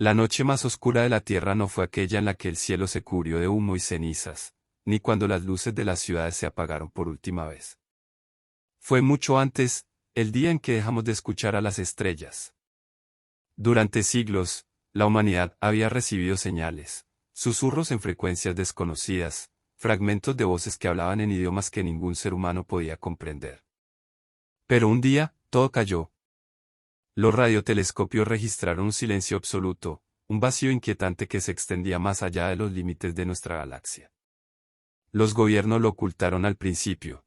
La noche más oscura de la Tierra no fue aquella en la que el cielo se cubrió de humo y cenizas, ni cuando las luces de las ciudades se apagaron por última vez. Fue mucho antes, el día en que dejamos de escuchar a las estrellas. Durante siglos, la humanidad había recibido señales, susurros en frecuencias desconocidas, fragmentos de voces que hablaban en idiomas que ningún ser humano podía comprender. Pero un día, todo cayó. Los radiotelescopios registraron un silencio absoluto, un vacío inquietante que se extendía más allá de los límites de nuestra galaxia. Los gobiernos lo ocultaron al principio.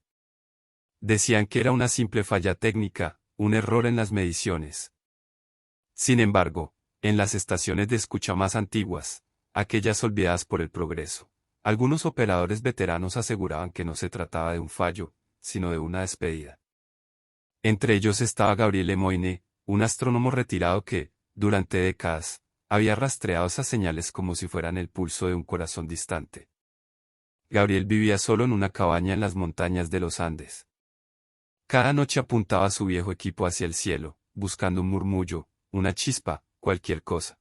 Decían que era una simple falla técnica, un error en las mediciones. Sin embargo, en las estaciones de escucha más antiguas, aquellas olvidadas por el progreso, algunos operadores veteranos aseguraban que no se trataba de un fallo, sino de una despedida. Entre ellos estaba Gabriel Lemoyne, un astrónomo retirado que, durante décadas, había rastreado esas señales como si fueran el pulso de un corazón distante. Gabriel vivía solo en una cabaña en las montañas de los Andes. Cada noche apuntaba su viejo equipo hacia el cielo, buscando un murmullo, una chispa, cualquier cosa.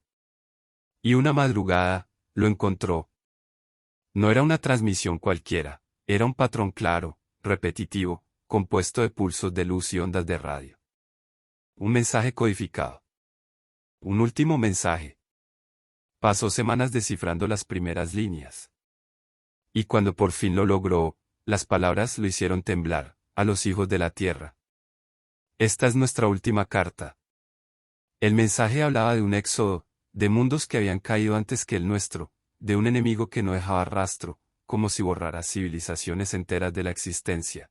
Y una madrugada, lo encontró. No era una transmisión cualquiera, era un patrón claro, repetitivo, compuesto de pulsos de luz y ondas de radio. Un mensaje codificado. Un último mensaje. Pasó semanas descifrando las primeras líneas. Y cuando por fin lo logró, las palabras lo hicieron temblar, a los hijos de la tierra. Esta es nuestra última carta. El mensaje hablaba de un éxodo, de mundos que habían caído antes que el nuestro, de un enemigo que no dejaba rastro, como si borrara civilizaciones enteras de la existencia.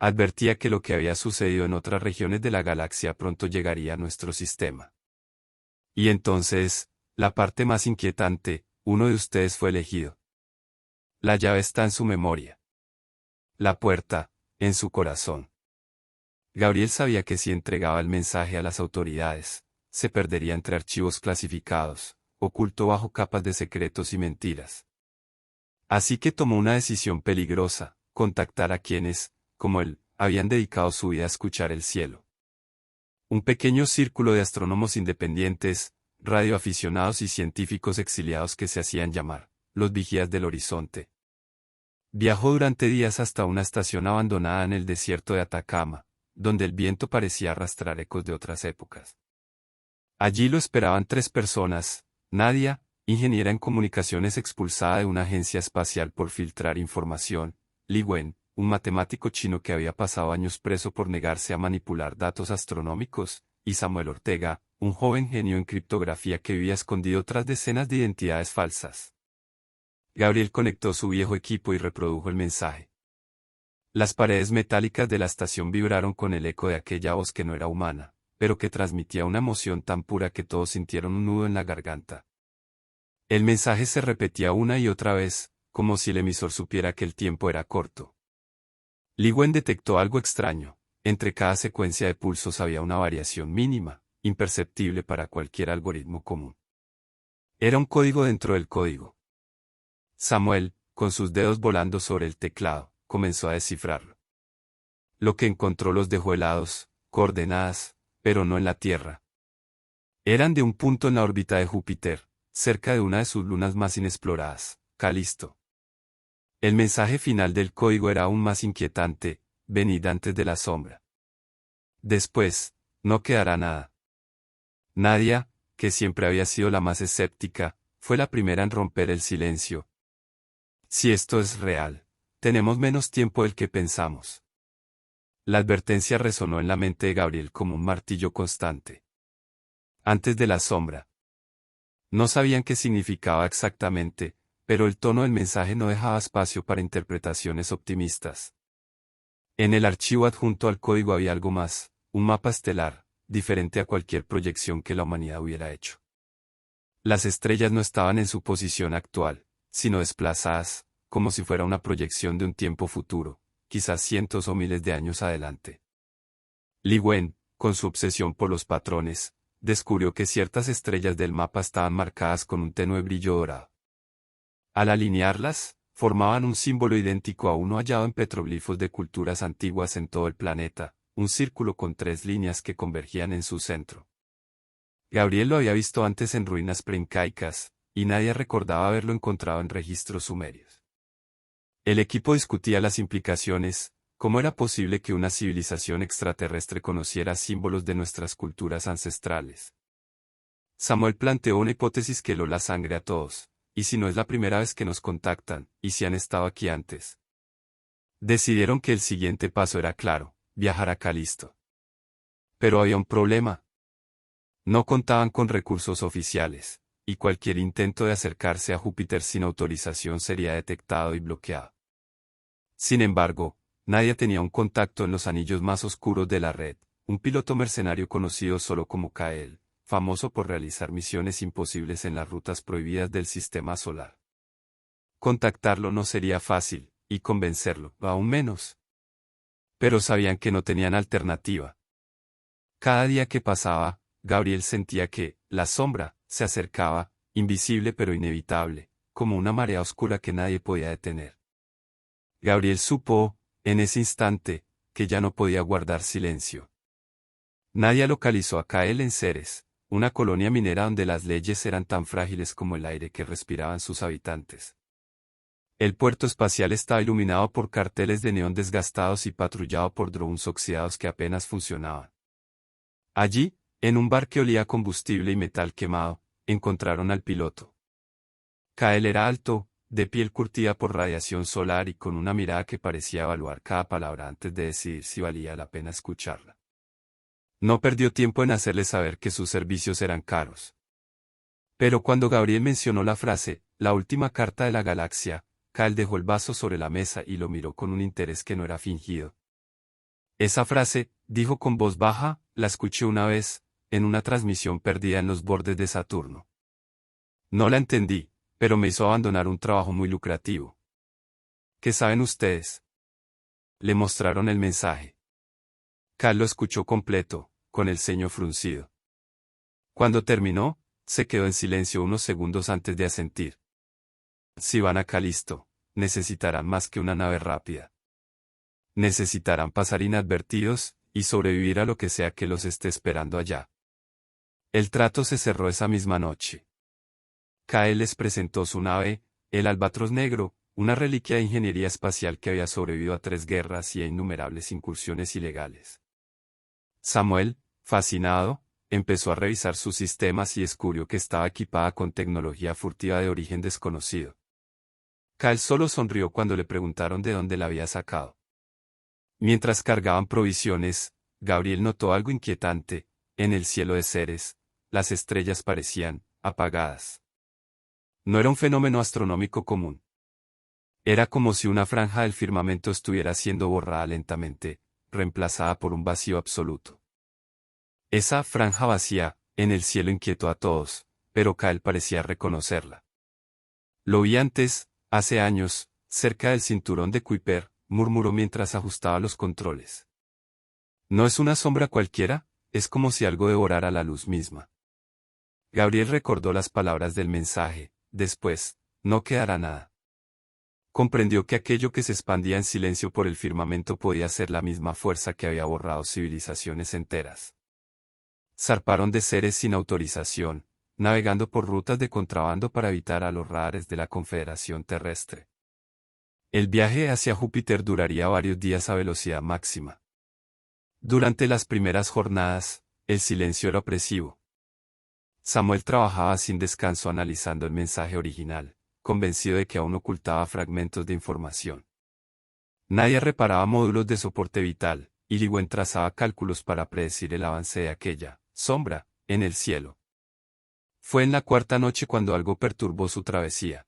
Advertía que lo que había sucedido en otras regiones de la galaxia pronto llegaría a nuestro sistema. Y entonces, la parte más inquietante, uno de ustedes fue elegido. La llave está en su memoria. La puerta, en su corazón. Gabriel sabía que si entregaba el mensaje a las autoridades, se perdería entre archivos clasificados, oculto bajo capas de secretos y mentiras. Así que tomó una decisión peligrosa, contactar a quienes, como él, habían dedicado su vida a escuchar el cielo. Un pequeño círculo de astrónomos independientes, radioaficionados y científicos exiliados que se hacían llamar los vigías del horizonte. Viajó durante días hasta una estación abandonada en el desierto de Atacama, donde el viento parecía arrastrar ecos de otras épocas. Allí lo esperaban 3 personas: Nadia, ingeniera en comunicaciones expulsada de una agencia espacial por filtrar información; Li Wen, un matemático chino que había pasado años preso por negarse a manipular datos astronómicos; y Samuel Ortega, un joven genio en criptografía que vivía escondido tras decenas de identidades falsas. Gabriel conectó su viejo equipo y reprodujo el mensaje. Las paredes metálicas de la estación vibraron con el eco de aquella voz que no era humana, pero que transmitía una emoción tan pura que todos sintieron un nudo en la garganta. El mensaje se repetía una y otra vez, como si el emisor supiera que el tiempo era corto. Li Wen detectó algo extraño: entre cada secuencia de pulsos había una variación mínima, imperceptible para cualquier algoritmo común. Era un código dentro del código. Samuel, con sus dedos volando sobre el teclado, comenzó a descifrarlo. Lo que encontró los dejó helados, coordenadas, pero no en la Tierra. Eran de un punto en la órbita de Júpiter, cerca de una de sus lunas más inexploradas, Calisto. El mensaje final del código era aún más inquietante: venid antes de la sombra. Después, no quedará nada. Nadia, que siempre había sido la más escéptica, fue la primera en romper el silencio. Si esto es real, tenemos menos tiempo del que pensamos. La advertencia resonó en la mente de Gabriel como un martillo constante. Antes de la sombra. No sabían qué significaba exactamente, pero el tono del mensaje no dejaba espacio para interpretaciones optimistas. En el archivo adjunto al código había algo más: un mapa estelar, diferente a cualquier proyección que la humanidad hubiera hecho. Las estrellas no estaban en su posición actual, sino desplazadas, como si fuera una proyección de un tiempo futuro, quizás cientos o miles de años adelante. Li Wen, con su obsesión por los patrones, descubrió que ciertas estrellas del mapa estaban marcadas con un tenue brillo dorado. Al alinearlas, formaban un símbolo idéntico a uno hallado en petroglifos de culturas antiguas en todo el planeta, un círculo con 3 líneas que convergían en su centro. Gabriel lo había visto antes en ruinas preincaicas, y nadie recordaba haberlo encontrado en registros sumerios. El equipo discutía las implicaciones. ¿Cómo era posible que una civilización extraterrestre conociera símbolos de nuestras culturas ancestrales? Samuel planteó una hipótesis que heló la sangre a todos. ¿Y si no es la primera vez que nos contactan, y si han estado aquí antes? Decidieron que el siguiente paso era claro, viajar a Calisto. Pero había un problema. No contaban con recursos oficiales, y cualquier intento de acercarse a Júpiter sin autorización sería detectado y bloqueado. Sin embargo, nadie tenía un contacto en los anillos más oscuros de la red, un piloto mercenario conocido solo como Kael, famoso por realizar misiones imposibles en las rutas prohibidas del sistema solar. Contactarlo no sería fácil, y convencerlo, aún menos. Pero sabían que no tenían alternativa. Cada día que pasaba, Gabriel sentía que, la sombra, se acercaba, invisible pero inevitable, como una marea oscura que nadie podía detener. Gabriel supo, en ese instante, que ya no podía guardar silencio. Nadie localizó a Kael en Ceres, una colonia minera donde las leyes eran tan frágiles como el aire que respiraban sus habitantes. El puerto espacial estaba iluminado por carteles de neón desgastados y patrullado por drones oxidados que apenas funcionaban. Allí, en un bar que olía a combustible y metal quemado, encontraron al piloto. Kael era alto, de piel curtida por radiación solar y con una mirada que parecía evaluar cada palabra antes de decidir si valía la pena escucharla. No perdió tiempo en hacerle saber que sus servicios eran caros. Pero cuando Gabriel mencionó la frase, la última carta de la galaxia, Kael dejó el vaso sobre la mesa y lo miró con un interés que no era fingido. Esa frase, dijo con voz baja, la escuché una vez, en una transmisión perdida en los bordes de Saturno. No la entendí, pero me hizo abandonar un trabajo muy lucrativo. ¿Qué saben ustedes? Le mostraron el mensaje. Kael lo escuchó completo, con el ceño fruncido. Cuando terminó, se quedó en silencio unos segundos antes de asentir. Si van a Calisto, necesitarán más que una nave rápida. Necesitarán pasar inadvertidos, y sobrevivir a lo que sea que los esté esperando allá. El trato se cerró esa misma noche. Kael les presentó su nave, el Albatros Negro, una reliquia de ingeniería espacial que había sobrevivido a 3 guerras y a innumerables incursiones ilegales. Samuel, fascinado, empezó a revisar sus sistemas y descubrió que estaba equipada con tecnología furtiva de origen desconocido. Kael solo sonrió cuando le preguntaron de dónde la había sacado. Mientras cargaban provisiones, Gabriel notó algo inquietante. En el cielo de Ceres, las estrellas parecían apagadas. No era un fenómeno astronómico común. Era como si una franja del firmamento estuviera siendo borrada lentamente, reemplazada por un vacío absoluto. Esa franja vacía, en el cielo inquietó a todos, pero Kael parecía reconocerla. Lo vi antes, hace años, cerca del cinturón de Kuiper, murmuró mientras ajustaba los controles. No es una sombra cualquiera, es como si algo devorara la luz misma. Gabriel recordó las palabras del mensaje, después, no quedará nada. Comprendió que aquello que se expandía en silencio por el firmamento podía ser la misma fuerza que había borrado civilizaciones enteras. Zarparon de Ceres sin autorización, navegando por rutas de contrabando para evitar a los radares de la Confederación Terrestre. El viaje hacia Júpiter duraría varios días a velocidad máxima. Durante las primeras jornadas, el silencio era opresivo. Samuel trabajaba sin descanso analizando el mensaje original, convencido de que aún ocultaba fragmentos de información. Nadie reparaba módulos de soporte vital, y Ligüen trazaba cálculos para predecir el avance de aquella sombra en el cielo. Fue en la cuarta noche cuando algo perturbó su travesía.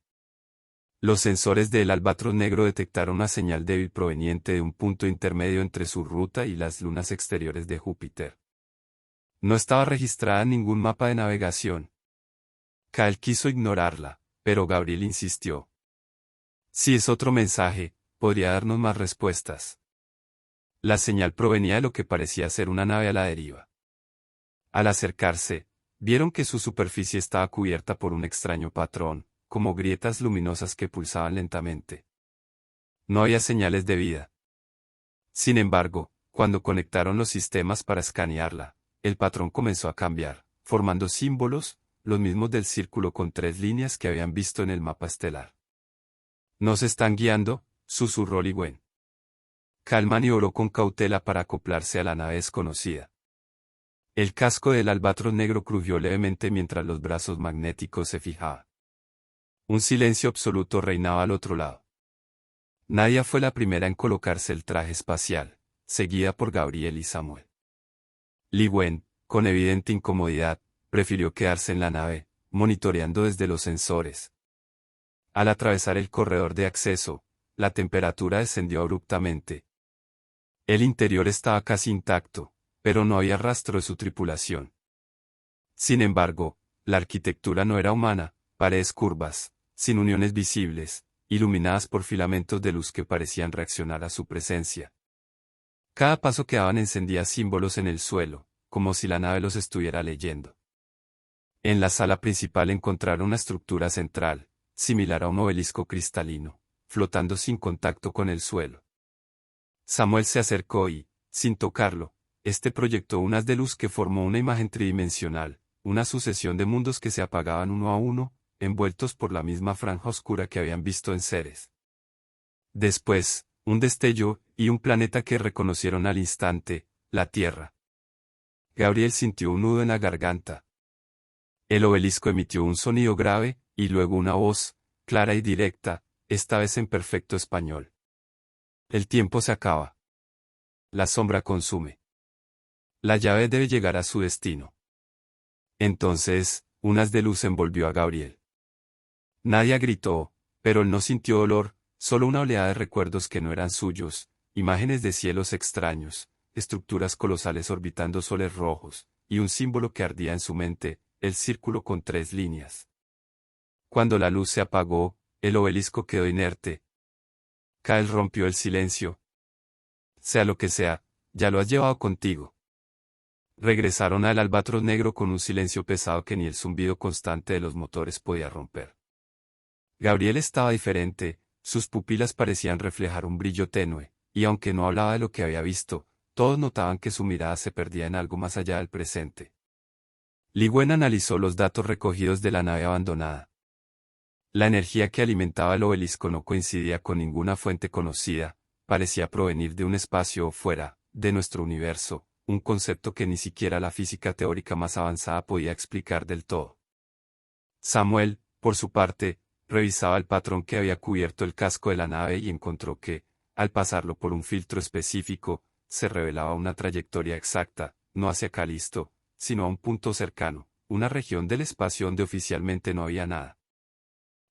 Los sensores del Albatros Negro detectaron una señal débil proveniente de un punto intermedio entre su ruta y las lunas exteriores de Júpiter. No estaba registrada en ningún mapa de navegación. Kael quiso ignorarla, pero Gabriel insistió. Si es otro mensaje, podría darnos más respuestas. La señal provenía de lo que parecía ser una nave a la deriva. Al acercarse, vieron que su superficie estaba cubierta por un extraño patrón, como grietas luminosas que pulsaban lentamente. No había señales de vida. Sin embargo, cuando conectaron los sistemas para escanearla, el patrón comenzó a cambiar, formando símbolos, los mismos del círculo con 3 líneas que habían visto en el mapa estelar. «Nos están guiando», susurró Li Wen. Cal maniobró con cautela para acoplarse a la nave desconocida. El casco del albatros negro crujió levemente mientras los brazos magnéticos se fijaban. Un silencio absoluto reinaba al otro lado. Nadia fue la primera en colocarse el traje espacial, seguida por Gabriel y Samuel. Li Wen, con evidente incomodidad, prefirió quedarse en la nave, monitoreando desde los sensores. Al atravesar el corredor de acceso, la temperatura descendió abruptamente. El interior estaba casi intacto, pero no había rastro de su tripulación. Sin embargo, la arquitectura no era humana, paredes curvas, sin uniones visibles, iluminadas por filamentos de luz que parecían reaccionar a su presencia. Cada paso que daban encendía símbolos en el suelo, como si la nave los estuviera leyendo. En la sala principal encontraron una estructura central, similar a un obelisco cristalino, flotando sin contacto con el suelo. Samuel se acercó y, sin tocarlo, proyectó un haz de luz que formó una imagen tridimensional, una sucesión de mundos que se apagaban uno a uno, envueltos por la misma franja oscura que habían visto en Ceres. Después, un destello, y un planeta que reconocieron al instante, la Tierra. Gabriel sintió un nudo en la garganta. El obelisco emitió un sonido grave, y luego una voz, clara y directa, esta vez en perfecto español. El tiempo se acaba. La sombra consume. La llave debe llegar a su destino. Entonces, un haz de luz envolvió a Gabriel. Nadia gritó, pero él no sintió dolor, solo una oleada de recuerdos que no eran suyos, imágenes de cielos extraños, estructuras colosales orbitando soles rojos, y un símbolo que ardía en su mente, el círculo con 3 líneas. Cuando la luz se apagó, el obelisco quedó inerte. Kyle rompió el silencio. Sea lo que sea, ya lo has llevado contigo. Regresaron al albatros negro con un silencio pesado que ni el zumbido constante de los motores podía romper. Gabriel estaba diferente, sus pupilas parecían reflejar un brillo tenue, y aunque no hablaba de lo que había visto, todos notaban que su mirada se perdía en algo más allá del presente. Li Wen analizó los datos recogidos de la nave abandonada. La energía que alimentaba el obelisco no coincidía con ninguna fuente conocida, parecía provenir de un espacio fuera de nuestro universo, un concepto que ni siquiera la física teórica más avanzada podía explicar del todo. Samuel, por su parte, revisaba el patrón que había cubierto el casco de la nave y encontró que, al pasarlo por un filtro específico, se revelaba una trayectoria exacta, no hacia Calisto, sino a un punto cercano, una región del espacio donde oficialmente no había nada.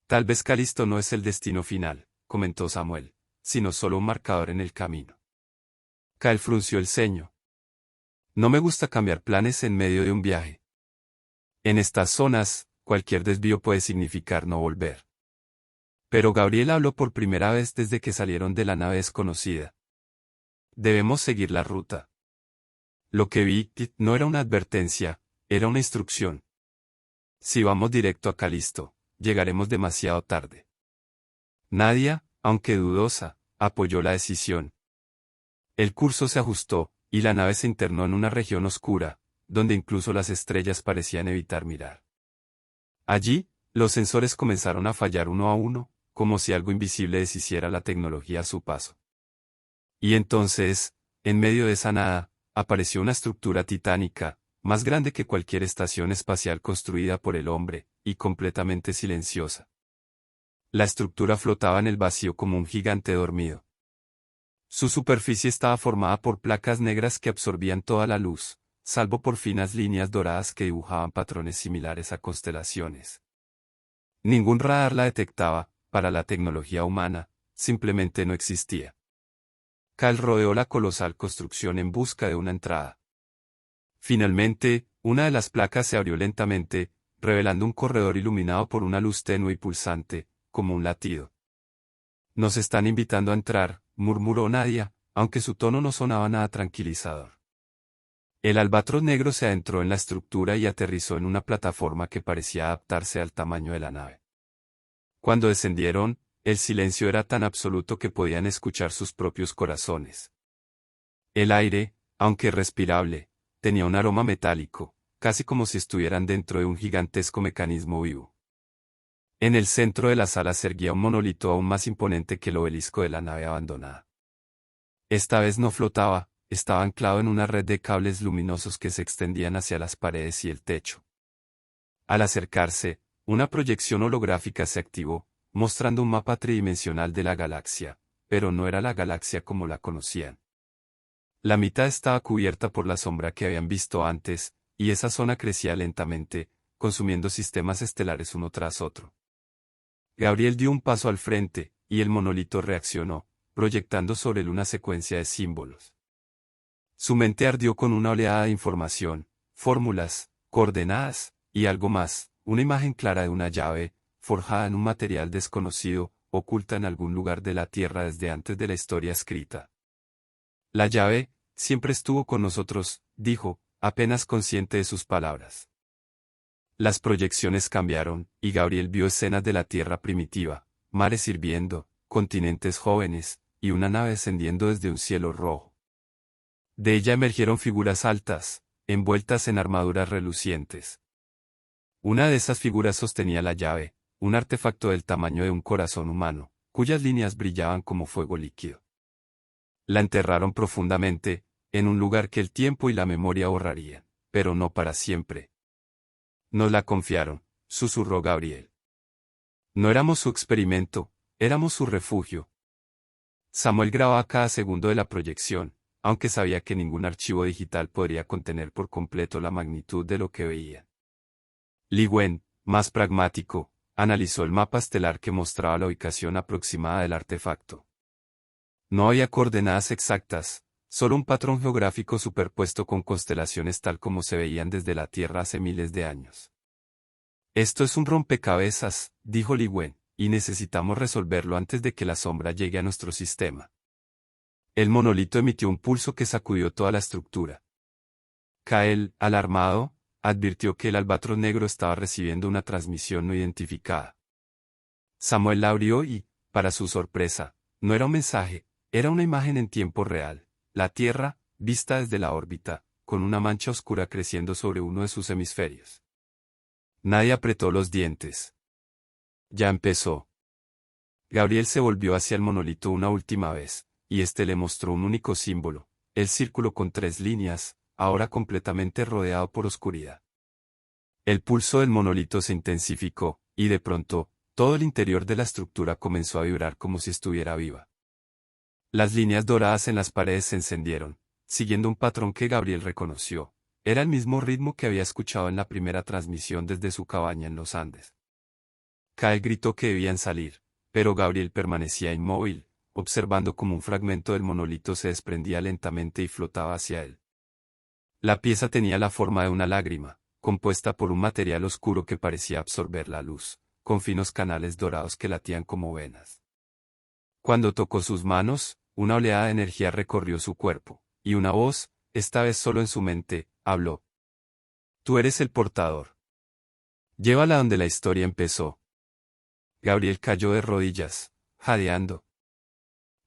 Tal vez Calisto no es el destino final, comentó Samuel, sino solo un marcador en el camino. Kyle frunció el ceño. No me gusta cambiar planes en medio de un viaje. En estas zonas, cualquier desvío puede significar no volver. Pero Gabriel habló por primera vez desde que salieron de la nave desconocida. Debemos seguir la ruta. Lo que vi no era una advertencia, era una instrucción. Si vamos directo a Calisto, llegaremos demasiado tarde. Nadia, aunque dudosa, apoyó la decisión. El curso se ajustó, y la nave se internó en una región oscura, donde incluso las estrellas parecían evitar mirar. Allí, los sensores comenzaron a fallar uno a uno, como si algo invisible deshiciera la tecnología a su paso. Y entonces, en medio de esa nada, apareció una estructura titánica, más grande que cualquier estación espacial construida por el hombre, y completamente silenciosa. La estructura flotaba en el vacío como un gigante dormido. Su superficie estaba formada por placas negras que absorbían toda la luz, salvo por finas líneas doradas que dibujaban patrones similares a constelaciones. Ningún radar la detectaba, para la tecnología humana, simplemente no existía. Cal rodeó la colosal construcción en busca de una entrada. Finalmente, una de las placas se abrió lentamente, revelando un corredor iluminado por una luz tenue y pulsante, como un latido. Nos están invitando a entrar, murmuró Nadia, aunque su tono no sonaba nada tranquilizador. El albatros negro se adentró en la estructura y aterrizó en una plataforma que parecía adaptarse al tamaño de la nave. Cuando descendieron, el silencio era tan absoluto que podían escuchar sus propios corazones. El aire, aunque respirable, tenía un aroma metálico, casi como si estuvieran dentro de un gigantesco mecanismo vivo. En el centro de la sala se erguía un monolito aún más imponente que el obelisco de la nave abandonada. Esta vez no flotaba, estaba anclado en una red de cables luminosos que se extendían hacia las paredes y el techo. Al acercarse, una proyección holográfica se activó, mostrando un mapa tridimensional de la galaxia, pero no era la galaxia como la conocían. La mitad estaba cubierta por la sombra que habían visto antes, y esa zona crecía lentamente, consumiendo sistemas estelares uno tras otro. Gabriel dio un paso al frente, y el monolito reaccionó, proyectando sobre él una secuencia de símbolos. Su mente ardió con una oleada de información, fórmulas, coordenadas, y algo más, una imagen clara de una llave, forjada en un material desconocido, oculta en algún lugar de la Tierra desde antes de la historia escrita. La llave, siempre estuvo con nosotros, dijo, apenas consciente de sus palabras. Las proyecciones cambiaron, y Gabriel vio escenas de la Tierra primitiva, mares hirviendo, continentes jóvenes, y una nave descendiendo desde un cielo rojo. De ella emergieron figuras altas, envueltas en armaduras relucientes. Una de esas figuras sostenía la llave, un artefacto del tamaño de un corazón humano, cuyas líneas brillaban como fuego líquido. La enterraron profundamente, en un lugar que el tiempo y la memoria borrarían, pero no para siempre. Nos la confiaron, susurró Gabriel. No éramos su experimento, éramos su refugio. Samuel grababa cada segundo de la proyección, aunque sabía que ningún archivo digital podría contener por completo la magnitud de lo que veía. Li Wen, más pragmático, analizó el mapa estelar que mostraba la ubicación aproximada del artefacto. No había coordenadas exactas, solo un patrón geográfico superpuesto con constelaciones tal como se veían desde la Tierra hace miles de años. Esto es un rompecabezas, dijo Li Wen, y necesitamos resolverlo antes de que la sombra llegue a nuestro sistema. El monolito emitió un pulso que sacudió toda la estructura. Kael, alarmado, advirtió que el albatros negro estaba recibiendo una transmisión no identificada. Samuel la abrió y, para su sorpresa, no era un mensaje, era una imagen en tiempo real, la Tierra, vista desde la órbita, con una mancha oscura creciendo sobre uno de sus hemisferios. Nadie apretó los dientes. Ya empezó. Gabriel se volvió hacia el monolito una última vez, y éste le mostró un único símbolo, el círculo con 3 líneas, ahora completamente rodeado por oscuridad. El pulso del monolito se intensificó, y de pronto, todo el interior de la estructura comenzó a vibrar como si estuviera viva. Las líneas doradas en las paredes se encendieron, siguiendo un patrón que Gabriel reconoció. Era el mismo ritmo que había escuchado en la primera transmisión desde su cabaña en los Andes. Kael gritó que debían salir, pero Gabriel permanecía inmóvil, observando cómo un fragmento del monolito se desprendía lentamente y flotaba hacia él. La pieza tenía la forma de una lágrima, compuesta por un material oscuro que parecía absorber la luz, con finos canales dorados que latían como venas. Cuando tocó sus manos, una oleada de energía recorrió su cuerpo, y una voz, esta vez solo en su mente, habló. Tú eres el portador. Llévala donde la historia empezó. Gabriel cayó de rodillas, jadeando.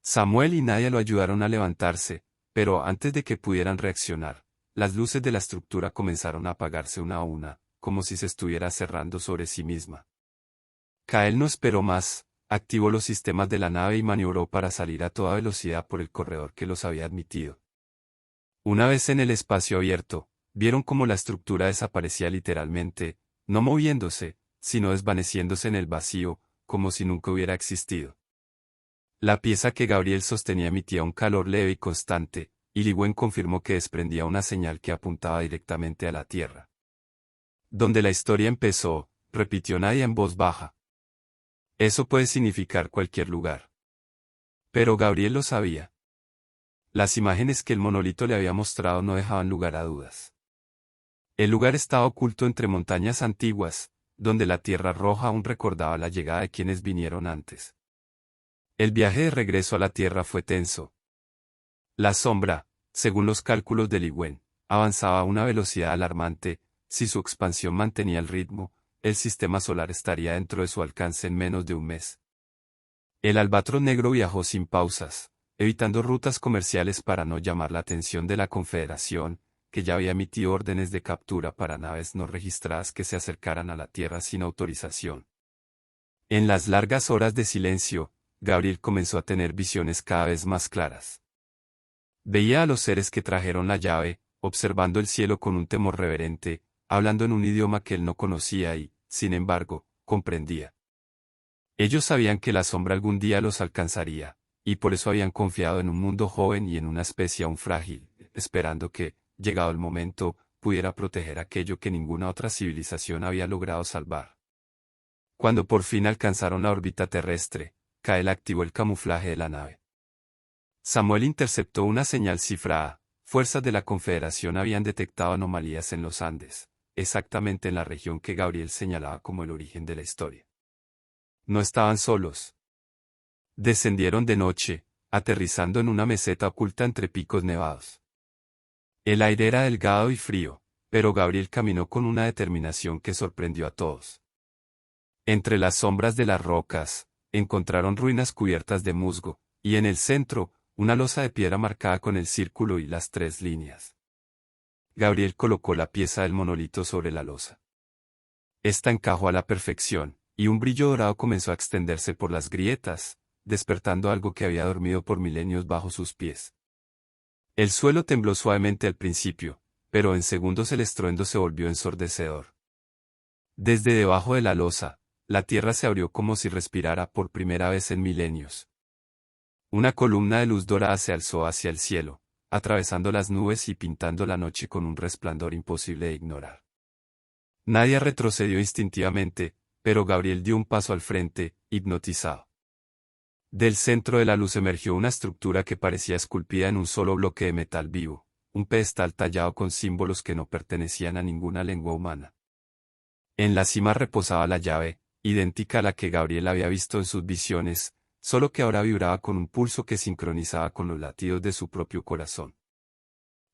Samuel y Nadia lo ayudaron a levantarse, pero antes de que pudieran reaccionar, las luces de la estructura comenzaron a apagarse una a una, como si se estuviera cerrando sobre sí misma. Kael no esperó más, activó los sistemas de la nave y maniobró para salir a toda velocidad por el corredor que los había admitido. Una vez en el espacio abierto, vieron cómo la estructura desaparecía literalmente, no moviéndose, sino desvaneciéndose en el vacío, como si nunca hubiera existido. La pieza que Gabriel sostenía emitía un calor leve y constante, y Li Wen confirmó que desprendía una señal que apuntaba directamente a la Tierra. Donde la historia empezó, repitió Nadia en voz baja. Eso puede significar cualquier lugar. Pero Gabriel lo sabía. Las imágenes que el monolito le había mostrado no dejaban lugar a dudas. El lugar estaba oculto entre montañas antiguas, donde la Tierra Roja aún recordaba la llegada de quienes vinieron antes. El viaje de regreso a la Tierra fue tenso. La sombra, según los cálculos de Li Wen, avanzaba a una velocidad alarmante. Si su expansión mantenía el ritmo, el sistema solar estaría dentro de su alcance en menos de un mes. El albatros negro viajó sin pausas, evitando rutas comerciales para no llamar la atención de la Confederación, que ya había emitido órdenes de captura para naves no registradas que se acercaran a la Tierra sin autorización. En las largas horas de silencio, Gabriel comenzó a tener visiones cada vez más claras. Veía a los seres que trajeron la llave, observando el cielo con un temor reverente, hablando en un idioma que él no conocía y, sin embargo, comprendía. Ellos sabían que la sombra algún día los alcanzaría, y por eso habían confiado en un mundo joven y en una especie aún frágil, esperando que, llegado el momento, pudiera proteger aquello que ninguna otra civilización había logrado salvar. Cuando por fin alcanzaron la órbita terrestre, Kael activó el camuflaje de la nave. Samuel interceptó una señal cifrada. Fuerzas de la Confederación habían detectado anomalías en los Andes, exactamente en la región que Gabriel señalaba como el origen de la historia. No estaban solos. Descendieron de noche, aterrizando en una meseta oculta entre picos nevados. El aire era delgado y frío, pero Gabriel caminó con una determinación que sorprendió a todos. Entre las sombras de las rocas, encontraron ruinas cubiertas de musgo, y en el centro, una losa de piedra marcada con el círculo y las 3 líneas. Gabriel colocó la pieza del monolito sobre la losa. Esta encajó a la perfección, y un brillo dorado comenzó a extenderse por las grietas, despertando algo que había dormido por milenios bajo sus pies. El suelo tembló suavemente al principio, pero en segundos el estruendo se volvió ensordecedor. Desde debajo de la losa, la tierra se abrió como si respirara por primera vez en milenios. Una columna de luz dorada se alzó hacia el cielo, atravesando las nubes y pintando la noche con un resplandor imposible de ignorar. Nadie retrocedió instintivamente, pero Gabriel dio un paso al frente, hipnotizado. Del centro de la luz emergió una estructura que parecía esculpida en un solo bloque de metal vivo, un pedestal tallado con símbolos que no pertenecían a ninguna lengua humana. En la cima reposaba la llave, idéntica a la que Gabriel había visto en sus visiones, solo que ahora vibraba con un pulso que sincronizaba con los latidos de su propio corazón.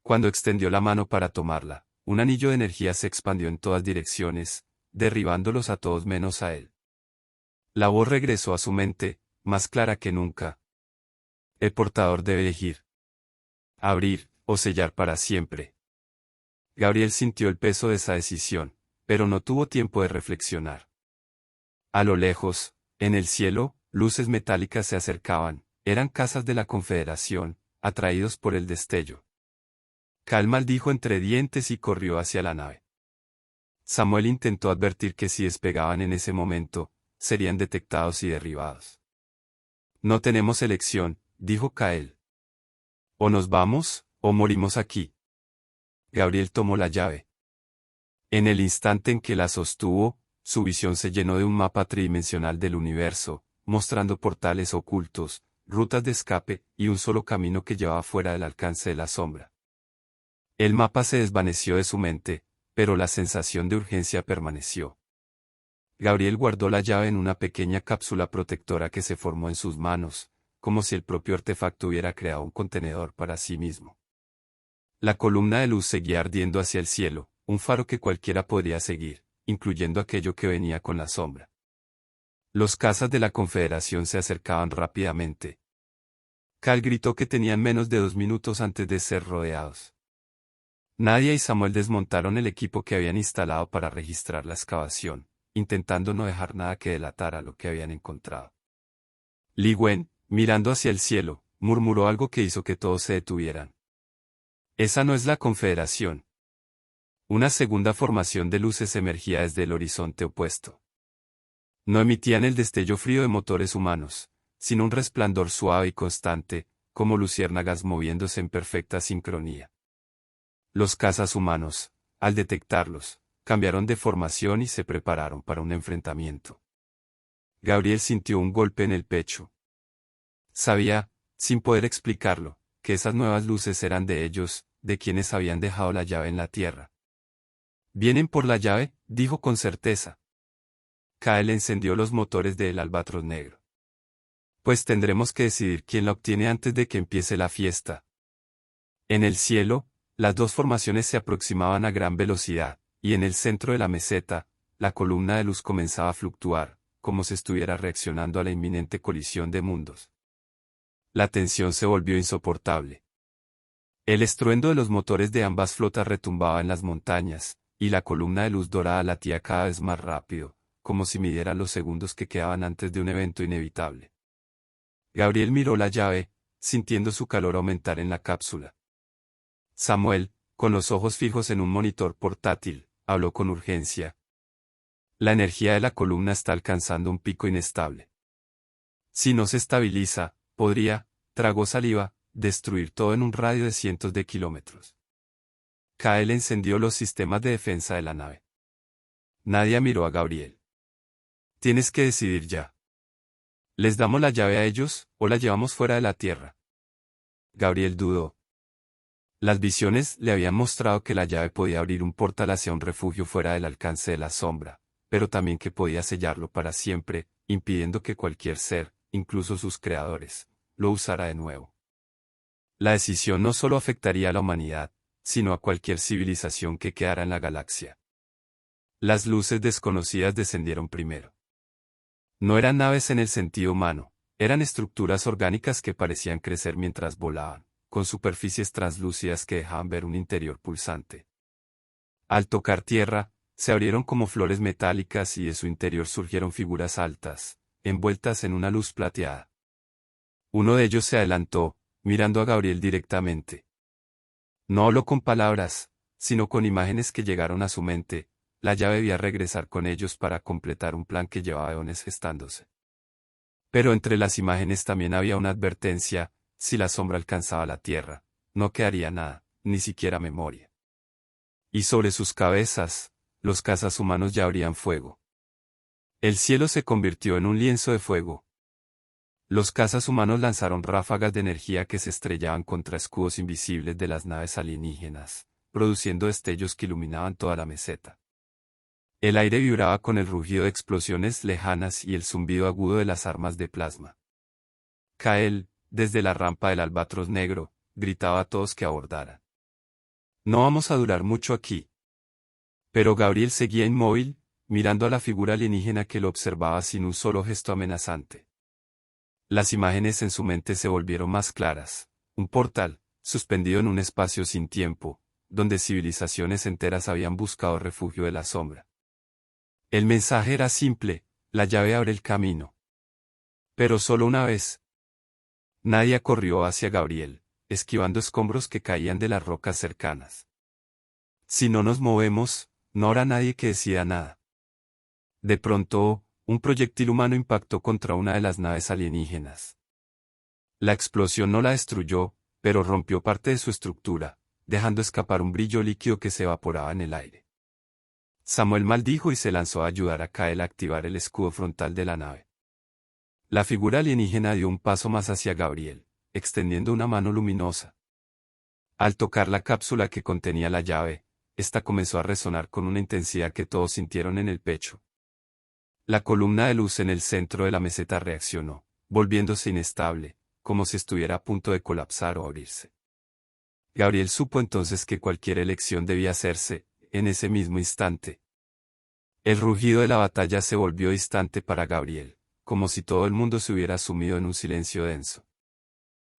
Cuando extendió la mano para tomarla, un anillo de energía se expandió en todas direcciones, derribándolos a todos menos a él. La voz regresó a su mente, más clara que nunca. El portador debe elegir. Abrir, o sellar para siempre. Gabriel sintió el peso de esa decisión, pero no tuvo tiempo de reflexionar. A lo lejos, en el cielo, luces metálicas se acercaban, eran casas de la Confederación, atraídos por el destello. Kael maldijo entre dientes y corrió hacia la nave. Samuel intentó advertir que si despegaban en ese momento, serían detectados y derribados. No tenemos elección, dijo Kael. O nos vamos, o morimos aquí. Gabriel tomó la llave. En el instante en que la sostuvo, su visión se llenó de un mapa tridimensional del universo, mostrando portales ocultos, rutas de escape y un solo camino que llevaba fuera del alcance de la sombra. El mapa se desvaneció de su mente, pero la sensación de urgencia permaneció. Gabriel guardó la llave en una pequeña cápsula protectora que se formó en sus manos, como si el propio artefacto hubiera creado un contenedor para sí mismo. La columna de luz seguía ardiendo hacia el cielo, un faro que cualquiera podría seguir, incluyendo aquello que venía con la sombra. Los cazas de la Confederación se acercaban rápidamente. Kael gritó que tenían menos de 2 minutos antes de ser rodeados. Nadia y Samuel desmontaron el equipo que habían instalado para registrar la excavación, intentando no dejar nada que delatara lo que habían encontrado. Li Wen, mirando hacia el cielo, murmuró algo que hizo que todos se detuvieran. Esa no es la Confederación. Una segunda formación de luces emergía desde el horizonte opuesto. No emitían el destello frío de motores humanos, sino un resplandor suave y constante, como luciérnagas moviéndose en perfecta sincronía. Los cazas humanos, al detectarlos, cambiaron de formación y se prepararon para un enfrentamiento. Gabriel sintió un golpe en el pecho. Sabía, sin poder explicarlo, que esas nuevas luces eran de ellos, de quienes habían dejado la llave en la tierra. «Vienen por la llave», dijo con certeza. Kael encendió los motores del Albatros Negro. «Pues tendremos que decidir quién la obtiene antes de que empiece la fiesta». En el cielo, las dos formaciones se aproximaban a gran velocidad, y en el centro de la meseta, la columna de luz comenzaba a fluctuar, como si estuviera reaccionando a la inminente colisión de mundos. La tensión se volvió insoportable. El estruendo de los motores de ambas flotas retumbaba en las montañas, y la columna de luz dorada latía cada vez más rápido, como si midiera los segundos que quedaban antes de un evento inevitable. Gabriel miró la llave, sintiendo su calor aumentar en la cápsula. Samuel, con los ojos fijos en un monitor portátil, habló con urgencia. La energía de la columna está alcanzando un pico inestable. Si no se estabiliza, podría, tragó saliva, destruir todo en un radio de cientos de kilómetros. Kael encendió los sistemas de defensa de la nave. Nadia miró a Gabriel. Tienes que decidir ya. ¿Les damos la llave a ellos, o la llevamos fuera de la Tierra? Gabriel dudó. Las visiones le habían mostrado que la llave podía abrir un portal hacia un refugio fuera del alcance de la sombra, pero también que podía sellarlo para siempre, impidiendo que cualquier ser, incluso sus creadores, lo usara de nuevo. La decisión no solo afectaría a la humanidad, sino a cualquier civilización que quedara en la galaxia. Las luces desconocidas descendieron primero. No eran naves en el sentido humano, eran estructuras orgánicas que parecían crecer mientras volaban, con superficies translúcidas que dejaban ver un interior pulsante. Al tocar tierra, se abrieron como flores metálicas y de su interior surgieron figuras altas, envueltas en una luz plateada. Uno de ellos se adelantó, mirando a Gabriel directamente. No habló con palabras, sino con imágenes que llegaron a su mente. La llave debía regresar con ellos para completar un plan que llevaba eones gestándose. Pero entre las imágenes también había una advertencia: si la sombra alcanzaba la Tierra, no quedaría nada, ni siquiera memoria. Y sobre sus cabezas, los cazas humanos ya abrían fuego. El cielo se convirtió en un lienzo de fuego. Los cazas humanos lanzaron ráfagas de energía que se estrellaban contra escudos invisibles de las naves alienígenas, produciendo destellos que iluminaban toda la meseta. El aire vibraba con el rugido de explosiones lejanas y el zumbido agudo de las armas de plasma. Kael, desde la rampa del Albatros Negro, gritaba a todos que abordaran. No vamos a durar mucho aquí. Pero Gabriel seguía inmóvil, mirando a la figura alienígena que lo observaba sin un solo gesto amenazante. Las imágenes en su mente se volvieron más claras: un portal, suspendido en un espacio sin tiempo, donde civilizaciones enteras habían buscado refugio de la sombra. El mensaje era simple: la llave abre el camino. Pero solo una vez. Nadia corrió hacia Gabriel, esquivando escombros que caían de las rocas cercanas. Si no nos movemos, no habrá nadie que decida nada. De pronto, un proyectil humano impactó contra una de las naves alienígenas. La explosión no la destruyó, pero rompió parte de su estructura, dejando escapar un brillo líquido que se evaporaba en el aire. Samuel maldijo y se lanzó a ayudar a Kael a activar el escudo frontal de la nave. La figura alienígena dio un paso más hacia Gabriel, extendiendo una mano luminosa. Al tocar la cápsula que contenía la llave, esta comenzó a resonar con una intensidad que todos sintieron en el pecho. La columna de luz en el centro de la meseta reaccionó, volviéndose inestable, como si estuviera a punto de colapsar o abrirse. Gabriel supo entonces que cualquier elección debía hacerse, en ese mismo instante. El rugido de la batalla se volvió distante para Gabriel, como si todo el mundo se hubiera sumido en un silencio denso.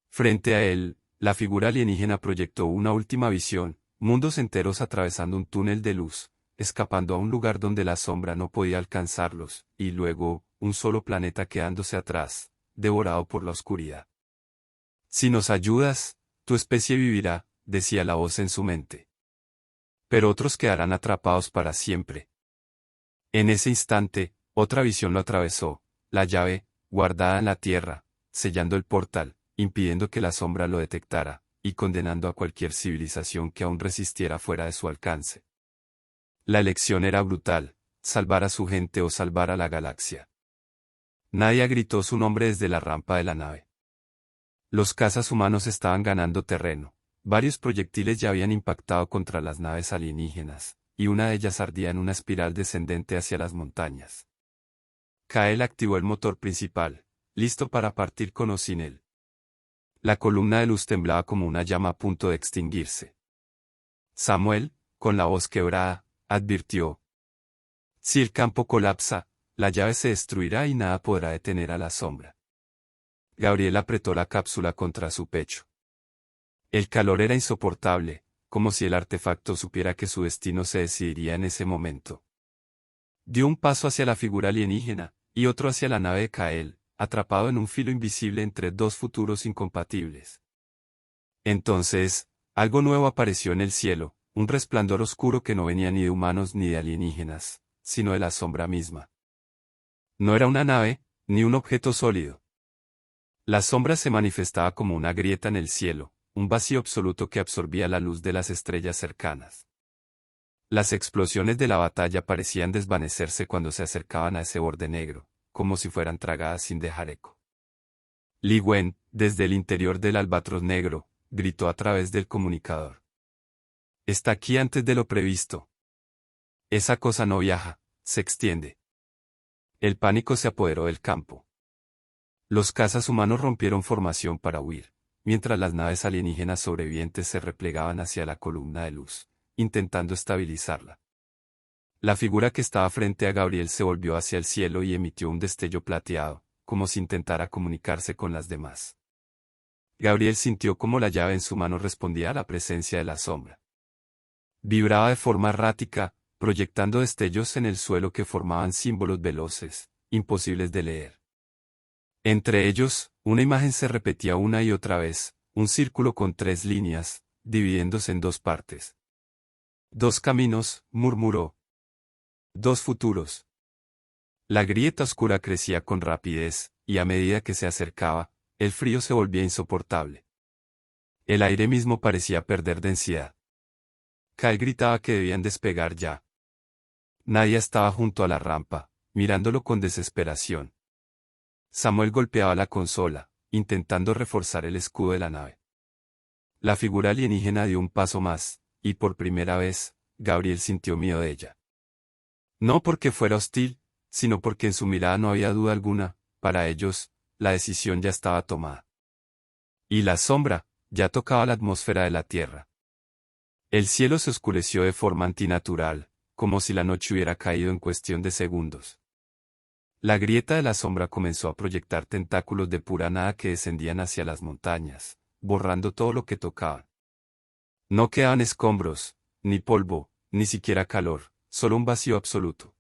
Frente a él, la figura alienígena proyectó una última visión: mundos enteros atravesando un túnel de luz, escapando a un lugar donde la sombra no podía alcanzarlos, y luego, un solo planeta quedándose atrás, devorado por la oscuridad. Si nos ayudas, tu especie vivirá, decía la voz en su mente. Pero otros quedarán atrapados para siempre. En ese instante, otra visión lo atravesó: la llave, guardada en la tierra, sellando el portal, impidiendo que la sombra lo detectara, y condenando a cualquier civilización que aún resistiera fuera de su alcance. La elección era brutal: salvar a su gente o salvar a la galaxia. Nadia gritó su nombre desde la rampa de la nave. Los cazas humanos estaban ganando terreno. Varios proyectiles ya habían impactado contra las naves alienígenas, y una de ellas ardía en una espiral descendente hacia las montañas. Kael activó el motor principal, listo para partir con o sin él. La columna de luz temblaba como una llama a punto de extinguirse. Samuel, con la voz quebrada, advirtió: si el campo colapsa, la llave se destruirá y nada podrá detener a la sombra. Gabriel apretó la cápsula contra su pecho. El calor era insoportable, como si el artefacto supiera que su destino se decidiría en ese momento. Dio un paso hacia la figura alienígena, y otro hacia la nave de Kael, atrapado en un filo invisible entre dos futuros incompatibles. Entonces, algo nuevo apareció en el cielo, un resplandor oscuro que no venía ni de humanos ni de alienígenas, sino de la sombra misma. No era una nave, ni un objeto sólido. La sombra se manifestaba como una grieta en el cielo, un vacío absoluto que absorbía la luz de las estrellas cercanas. Las explosiones de la batalla parecían desvanecerse cuando se acercaban a ese borde negro, como si fueran tragadas sin dejar eco. Li Wen, desde el interior del albatros negro, gritó a través del comunicador. Está aquí antes de lo previsto. Esa cosa no viaja, se extiende. El pánico se apoderó del campo. Los cazas humanos rompieron formación para huir, mientras las naves alienígenas sobrevivientes se replegaban hacia la columna de luz, intentando estabilizarla. La figura que estaba frente a Gabriel se volvió hacia el cielo y emitió un destello plateado, como si intentara comunicarse con las demás. Gabriel sintió cómo la llave en su mano respondía a la presencia de la sombra. Vibraba de forma errática, proyectando destellos en el suelo que formaban símbolos veloces, imposibles de leer. Entre ellos, una imagen se repetía una y otra vez, un círculo con 3 líneas, dividiéndose en 2 partes. 2 caminos, murmuró. 2 futuros. La grieta oscura crecía con rapidez, y a medida que se acercaba, el frío se volvía insoportable. El aire mismo parecía perder densidad. Kyle gritaba que debían despegar ya. Nadia estaba junto a la rampa, mirándolo con desesperación. Samuel golpeaba la consola, intentando reforzar el escudo de la nave. La figura alienígena dio un paso más, y por primera vez, Gabriel sintió miedo de ella. No porque fuera hostil, sino porque en su mirada no había duda alguna, para ellos, la decisión ya estaba tomada. Y la sombra, ya tocaba la atmósfera de la Tierra. El cielo se oscureció de forma antinatural, como si la noche hubiera caído en cuestión de segundos. La grieta de la sombra comenzó a proyectar tentáculos de pura nada que descendían hacia las montañas, borrando todo lo que tocaban. No quedaban escombros, ni polvo, ni siquiera calor, solo un vacío absoluto.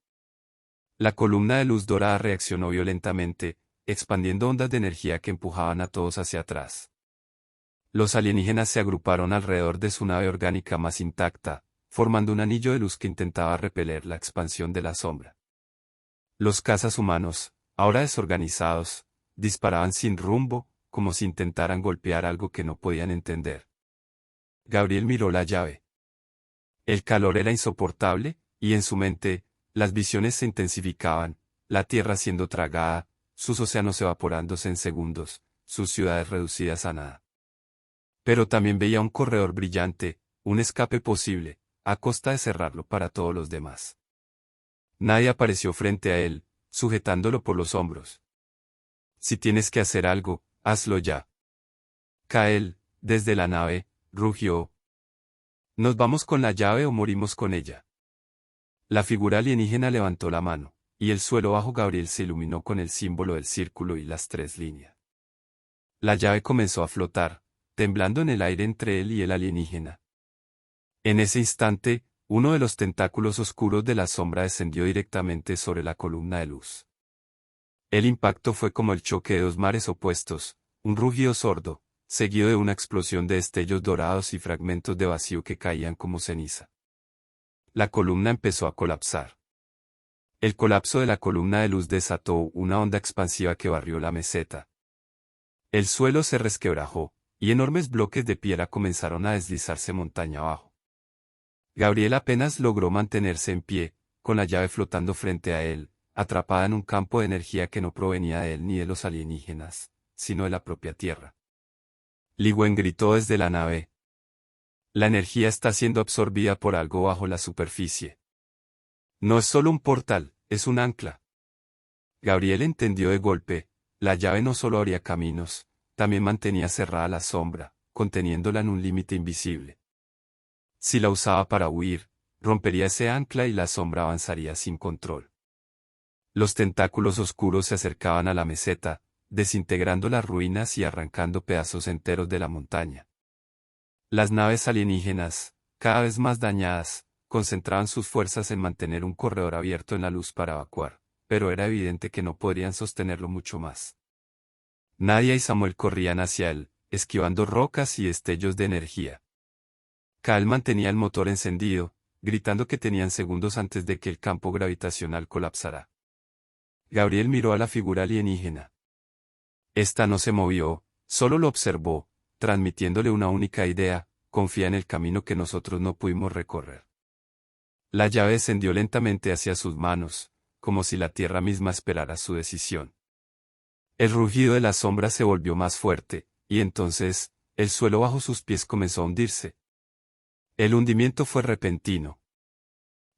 La columna de luz dorada reaccionó violentamente, expandiendo ondas de energía que empujaban a todos hacia atrás. Los alienígenas se agruparon alrededor de su nave orgánica más intacta, formando un anillo de luz que intentaba repeler la expansión de la sombra. Los cazas humanos, ahora desorganizados, disparaban sin rumbo, como si intentaran golpear algo que no podían entender. Gabriel miró la llave. El calor era insoportable, y en su mente, las visiones se intensificaban, la tierra siendo tragada, sus océanos evaporándose en segundos, sus ciudades reducidas a nada. Pero también veía un corredor brillante, un escape posible, a costa de cerrarlo para todos los demás. Nadie apareció frente a él, sujetándolo por los hombros. Si tienes que hacer algo, hazlo ya. Kael, desde la nave, rugió. ¿Nos vamos con la llave o morimos con ella? La figura alienígena levantó la mano, y el suelo bajo Gabriel se iluminó con el símbolo del círculo y las 3 líneas. La llave comenzó a flotar, temblando en el aire entre él y el alienígena. En ese instante, uno de los tentáculos oscuros de la sombra descendió directamente sobre la columna de luz. El impacto fue como el choque de 2 mares opuestos, un rugido sordo, seguido de una explosión de destellos dorados y fragmentos de vacío que caían como ceniza. La columna empezó a colapsar. El colapso de la columna de luz desató una onda expansiva que barrió la meseta. El suelo se resquebrajó, y enormes bloques de piedra comenzaron a deslizarse montaña abajo. Gabriel apenas logró mantenerse en pie, con la llave flotando frente a él, atrapada en un campo de energía que no provenía de él ni de los alienígenas, sino de la propia Tierra. Li Wen gritó desde la nave. La energía está siendo absorbida por algo bajo la superficie. No es solo un portal, es un ancla. Gabriel entendió de golpe, la llave no solo abría caminos, también mantenía cerrada la sombra, conteniéndola en un límite invisible. Si la usaba para huir, rompería ese ancla y la sombra avanzaría sin control. Los tentáculos oscuros se acercaban a la meseta, desintegrando las ruinas y arrancando pedazos enteros de la montaña. Las naves alienígenas, cada vez más dañadas, concentraban sus fuerzas en mantener un corredor abierto en la luz para evacuar, pero era evidente que no podrían sostenerlo mucho más. Nadia y Samuel corrían hacia él, esquivando rocas y destellos de energía. Cal mantenía el motor encendido, gritando que tenían segundos antes de que el campo gravitacional colapsara. Gabriel miró a la figura alienígena. Esta no se movió, solo lo observó, transmitiéndole una única idea: confía en el camino que nosotros no pudimos recorrer. La llave descendió lentamente hacia sus manos, como si la tierra misma esperara su decisión. El rugido de la sombra se volvió más fuerte, y entonces, el suelo bajo sus pies comenzó a hundirse. El hundimiento fue repentino.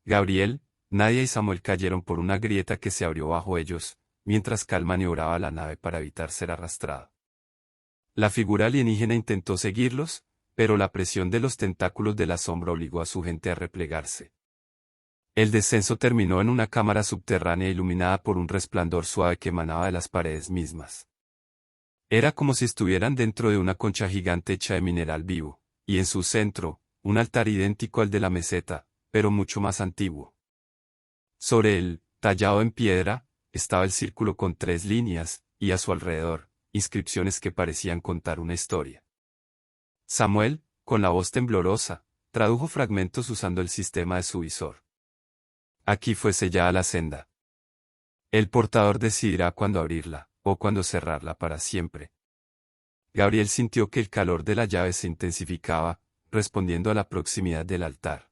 Gabriel, Nadia y Samuel cayeron por una grieta que se abrió bajo ellos, mientras Cal maniobraba la nave para evitar ser arrastrado. La figura alienígena intentó seguirlos, pero la presión de los tentáculos de la sombra obligó a su gente a replegarse. El descenso terminó en una cámara subterránea iluminada por un resplandor suave que emanaba de las paredes mismas. Era como si estuvieran dentro de una concha gigante hecha de mineral vivo, y en su centro, un altar idéntico al de la meseta, pero mucho más antiguo. Sobre él, tallado en piedra, estaba el círculo con 3 líneas, y a su alrededor, inscripciones que parecían contar una historia. Samuel, con la voz temblorosa, tradujo fragmentos usando el sistema de su visor. Aquí fue sellada la senda. El portador decidirá cuándo abrirla, o cuándo cerrarla para siempre. Gabriel sintió que el calor de la llave se intensificaba, respondiendo a la proximidad del altar.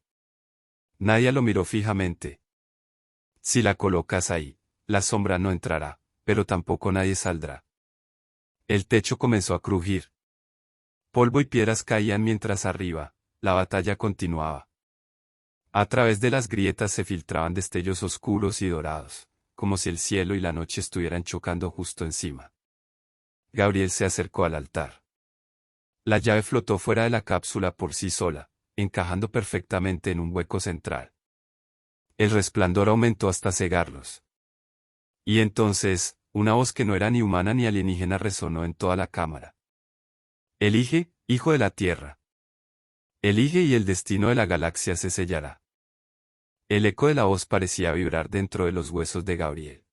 Nadia lo miró fijamente. Si la colocas ahí, la sombra no entrará, pero tampoco nadie saldrá. El techo comenzó a crujir. Polvo y piedras caían mientras arriba, la batalla continuaba. A través de las grietas se filtraban destellos oscuros y dorados, como si el cielo y la noche estuvieran chocando justo encima. Gabriel se acercó al altar. La llave flotó fuera de la cápsula por sí sola, encajando perfectamente en un hueco central. El resplandor aumentó hasta cegarlos. Y entonces, una voz que no era ni humana ni alienígena resonó en toda la cámara. Elige, hijo de la tierra. Elige y el destino de la galaxia se sellará. El eco de la voz parecía vibrar dentro de los huesos de Gabriel.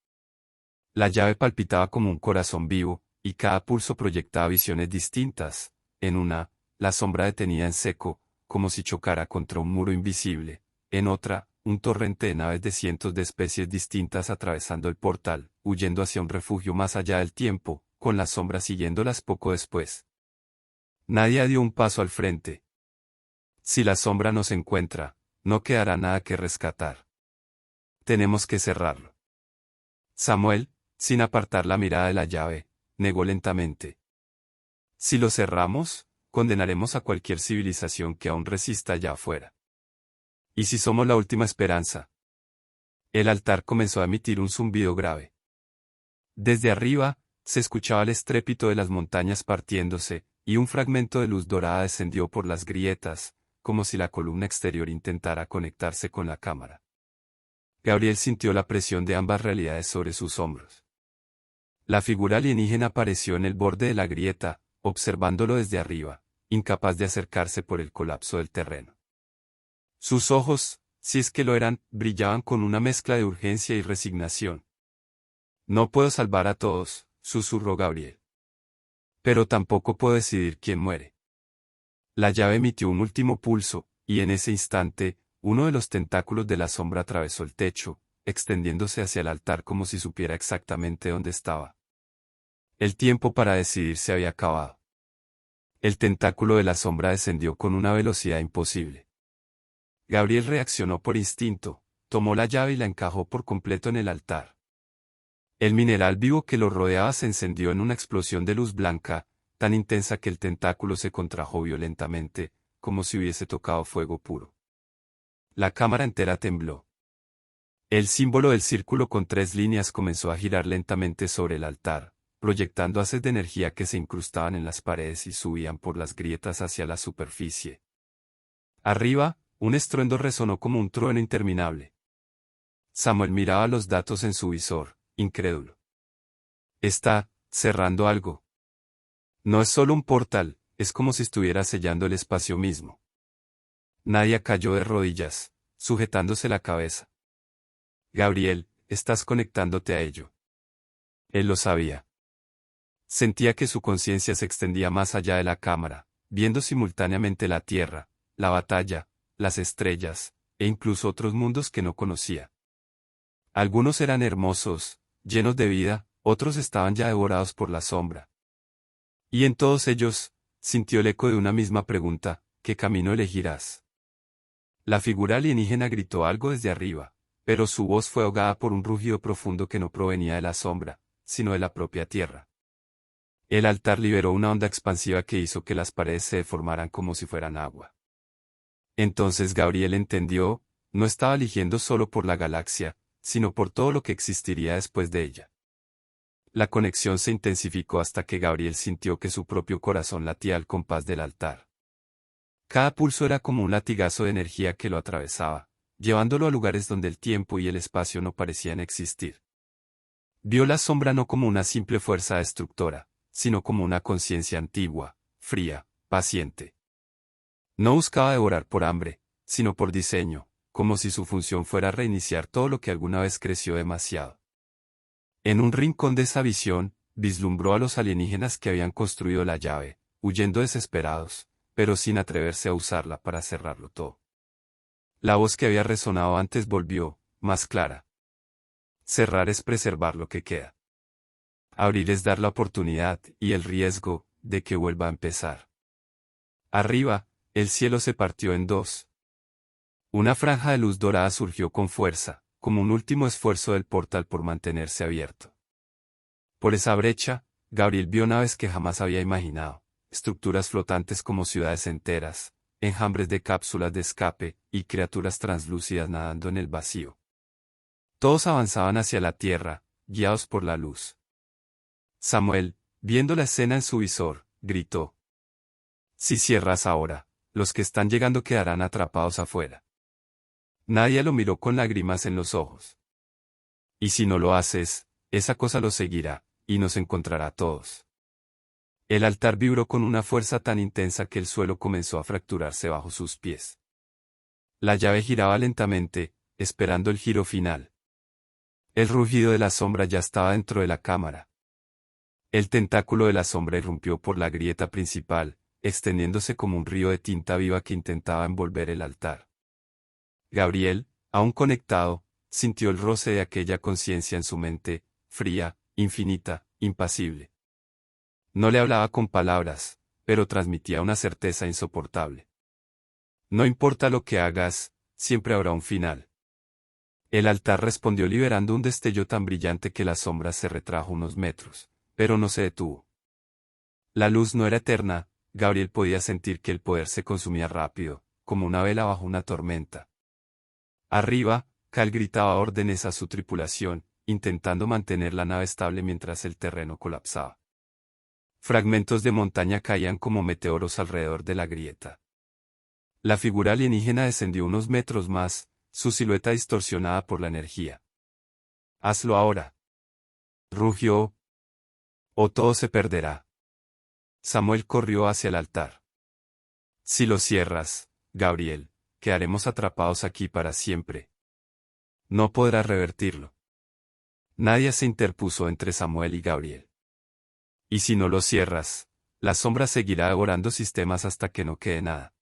La llave palpitaba como un corazón vivo, y cada pulso proyectaba visiones distintas. En una, la sombra detenida en seco, como si chocara contra un muro invisible. En otra, un torrente de naves de cientos de especies distintas atravesando el portal, huyendo hacia un refugio más allá del tiempo, con la sombra siguiéndolas poco después. Nadia dio un paso al frente. Si la sombra nos encuentra, no quedará nada que rescatar. Tenemos que cerrarlo. Samuel, sin apartar la mirada de la llave, negó lentamente. Si lo cerramos, condenaremos a cualquier civilización que aún resista allá afuera. ¿Y si somos la última esperanza? El altar comenzó a emitir un zumbido grave. Desde arriba, se escuchaba el estrépito de las montañas partiéndose, y un fragmento de luz dorada descendió por las grietas, como si la columna exterior intentara conectarse con la cámara. Gabriel sintió la presión de ambas realidades sobre sus hombros. La figura alienígena apareció en el borde de la grieta, observándolo desde arriba, incapaz de acercarse por el colapso del terreno. Sus ojos, si es que lo eran, brillaban con una mezcla de urgencia y resignación. No puedo salvar a todos, susurró Gabriel. Pero tampoco puedo decidir quién muere. La llave emitió un último pulso, y en ese instante, uno de los tentáculos de la sombra atravesó el techo, extendiéndose hacia el altar como si supiera exactamente dónde estaba. El tiempo para decidir se había acabado. El tentáculo de la sombra descendió con una velocidad imposible. Gabriel reaccionó por instinto, tomó la llave y la encajó por completo en el altar. El mineral vivo que lo rodeaba se encendió en una explosión de luz blanca, tan intensa que el tentáculo se contrajo violentamente, como si hubiese tocado fuego puro. La cámara entera tembló. El símbolo del círculo con 3 líneas comenzó a girar lentamente sobre el altar, proyectando haces de energía que se incrustaban en las paredes y subían por las grietas hacia la superficie. Arriba, un estruendo resonó como un trueno interminable. Samuel miraba los datos en su visor, incrédulo. Está cerrando algo. No es solo un portal, es como si estuviera sellando el espacio mismo. Nadia cayó de rodillas, sujetándose la cabeza. Gabriel, estás conectándote a ello. Él lo sabía. Sentía que su conciencia se extendía más allá de la cámara, viendo simultáneamente la tierra, la batalla, las estrellas, e incluso otros mundos que no conocía. Algunos eran hermosos, llenos de vida, otros estaban ya devorados por la sombra. Y en todos ellos, sintió el eco de una misma pregunta: ¿qué camino elegirás? La figura alienígena gritó algo desde arriba, pero su voz fue ahogada por un rugido profundo que no provenía de la sombra, sino de la propia tierra. El altar liberó una onda expansiva que hizo que las paredes se deformaran como si fueran agua. Entonces Gabriel entendió, no estaba eligiendo solo por la galaxia, sino por todo lo que existiría después de ella. La conexión se intensificó hasta que Gabriel sintió que su propio corazón latía al compás del altar. Cada pulso era como un latigazo de energía que lo atravesaba, llevándolo a lugares donde el tiempo y el espacio no parecían existir. Vio la sombra no como una simple fuerza destructora, sino como una conciencia antigua, fría, paciente. No buscaba devorar por hambre, sino por diseño, como si su función fuera reiniciar todo lo que alguna vez creció demasiado. En un rincón de esa visión, vislumbró a los alienígenas que habían construido la llave, huyendo desesperados, pero sin atreverse a usarla para cerrarlo todo. La voz que había resonado antes volvió, más clara. Cerrar es preservar lo que queda. Abrir es dar la oportunidad y el riesgo de que vuelva a empezar. Arriba, el cielo se partió en dos. Una franja de luz dorada surgió con fuerza, como un último esfuerzo del portal por mantenerse abierto. Por esa brecha, Gabriel vio naves que jamás había imaginado, estructuras flotantes como ciudades enteras, enjambres de cápsulas de escape y criaturas translúcidas nadando en el vacío. Todos avanzaban hacia la tierra, guiados por la luz. Samuel, viendo la escena en su visor, gritó: «Si cierras ahora, los que están llegando quedarán atrapados afuera». Nadia lo miró con lágrimas en los ojos. «Y si no lo haces, esa cosa los seguirá, y nos encontrará a todos». El altar vibró con una fuerza tan intensa que el suelo comenzó a fracturarse bajo sus pies. La llave giraba lentamente, esperando el giro final. El rugido de la sombra ya estaba dentro de la cámara. El tentáculo de la sombra irrumpió por la grieta principal, extendiéndose como un río de tinta viva que intentaba envolver el altar. Gabriel, aún conectado, sintió el roce de aquella conciencia en su mente, fría, infinita, impasible. No le hablaba con palabras, pero transmitía una certeza insoportable. No importa lo que hagas, siempre habrá un final. El altar respondió liberando un destello tan brillante que la sombra se retrajo unos metros, pero no se detuvo. La luz no era eterna, Gabriel podía sentir que el poder se consumía rápido, como una vela bajo una tormenta. Arriba, Cal gritaba órdenes a su tripulación, intentando mantener la nave estable mientras el terreno colapsaba. Fragmentos de montaña caían como meteoros alrededor de la grieta. La figura alienígena descendió unos metros más, su silueta distorsionada por la energía. «Hazlo ahora», rugió, «o todo se perderá». Samuel corrió hacia el altar. «Si lo cierras, Gabriel, quedaremos atrapados aquí para siempre. No podrás revertirlo». Nadia se interpuso entre Samuel y Gabriel. «Y si no lo cierras, la sombra seguirá devorando sistemas hasta que no quede nada».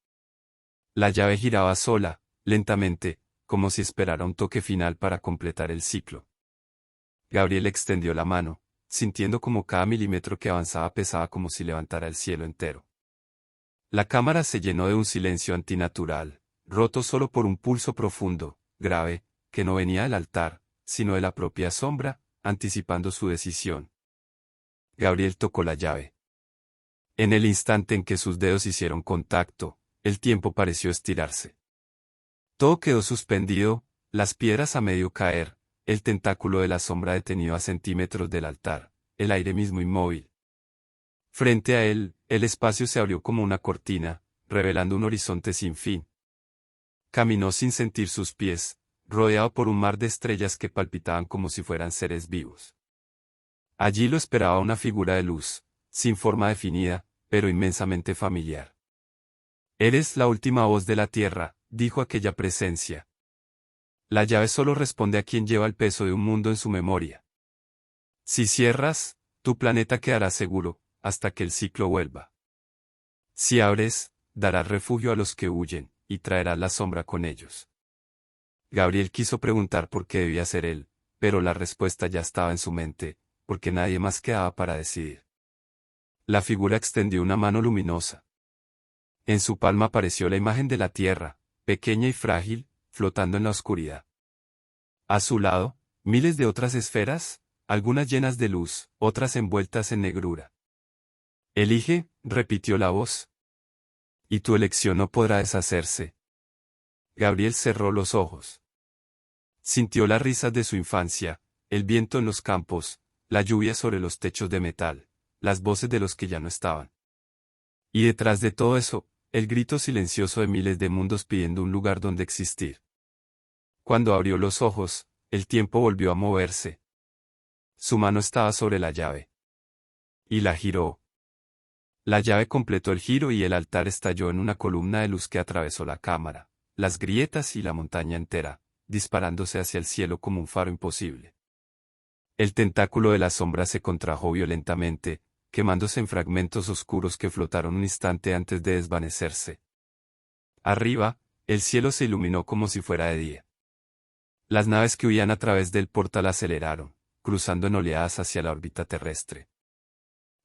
La llave giraba sola, lentamente, como si esperara un toque final para completar el ciclo. Gabriel extendió la mano, sintiendo como cada milímetro que avanzaba pesaba como si levantara el cielo entero. La cámara se llenó de un silencio antinatural, roto solo por un pulso profundo, grave, que no venía del altar, sino de la propia sombra, anticipando su decisión. Gabriel tocó la llave. En el instante en que sus dedos hicieron contacto, el tiempo pareció estirarse. Todo quedó suspendido, las piedras a medio caer, el tentáculo de la sombra detenido a centímetros del altar, el aire mismo inmóvil. Frente a él, el espacio se abrió como una cortina, revelando un horizonte sin fin. Caminó sin sentir sus pies, rodeado por un mar de estrellas que palpitaban como si fueran seres vivos. Allí lo esperaba una figura de luz, sin forma definida, pero inmensamente familiar. Eres la última voz de la tierra, dijo aquella presencia. La llave solo responde a quien lleva el peso de un mundo en su memoria. Si cierras, tu planeta quedará seguro, hasta que el ciclo vuelva. Si abres, darás refugio a los que huyen, y traerás la sombra con ellos. Gabriel quiso preguntar por qué debía ser él, pero la respuesta ya estaba en su mente, porque nadie más quedaba para decidir. La figura extendió una mano luminosa. En su palma apareció la imagen de la Tierra, pequeña y frágil, flotando en la oscuridad. A su lado, miles de otras esferas, algunas llenas de luz, otras envueltas en negrura. Elige, repitió la voz. Y tu elección no podrá deshacerse. Gabriel cerró los ojos. Sintió las risas de su infancia, el viento en los campos, la lluvia sobre los techos de metal, las voces de los que ya no estaban. Y detrás de todo eso, el grito silencioso de miles de mundos pidiendo un lugar donde existir. Cuando abrió los ojos, el tiempo volvió a moverse. Su mano estaba sobre la llave. Y la giró. La llave completó el giro y el altar estalló en una columna de luz que atravesó la cámara, las grietas y la montaña entera, disparándose hacia el cielo como un faro imposible. El tentáculo de la sombra se contrajo violentamente, quemándose en fragmentos oscuros que flotaron un instante antes de desvanecerse. Arriba, el cielo se iluminó como si fuera de día. Las naves que huían a través del portal aceleraron, cruzando en oleadas hacia la órbita terrestre.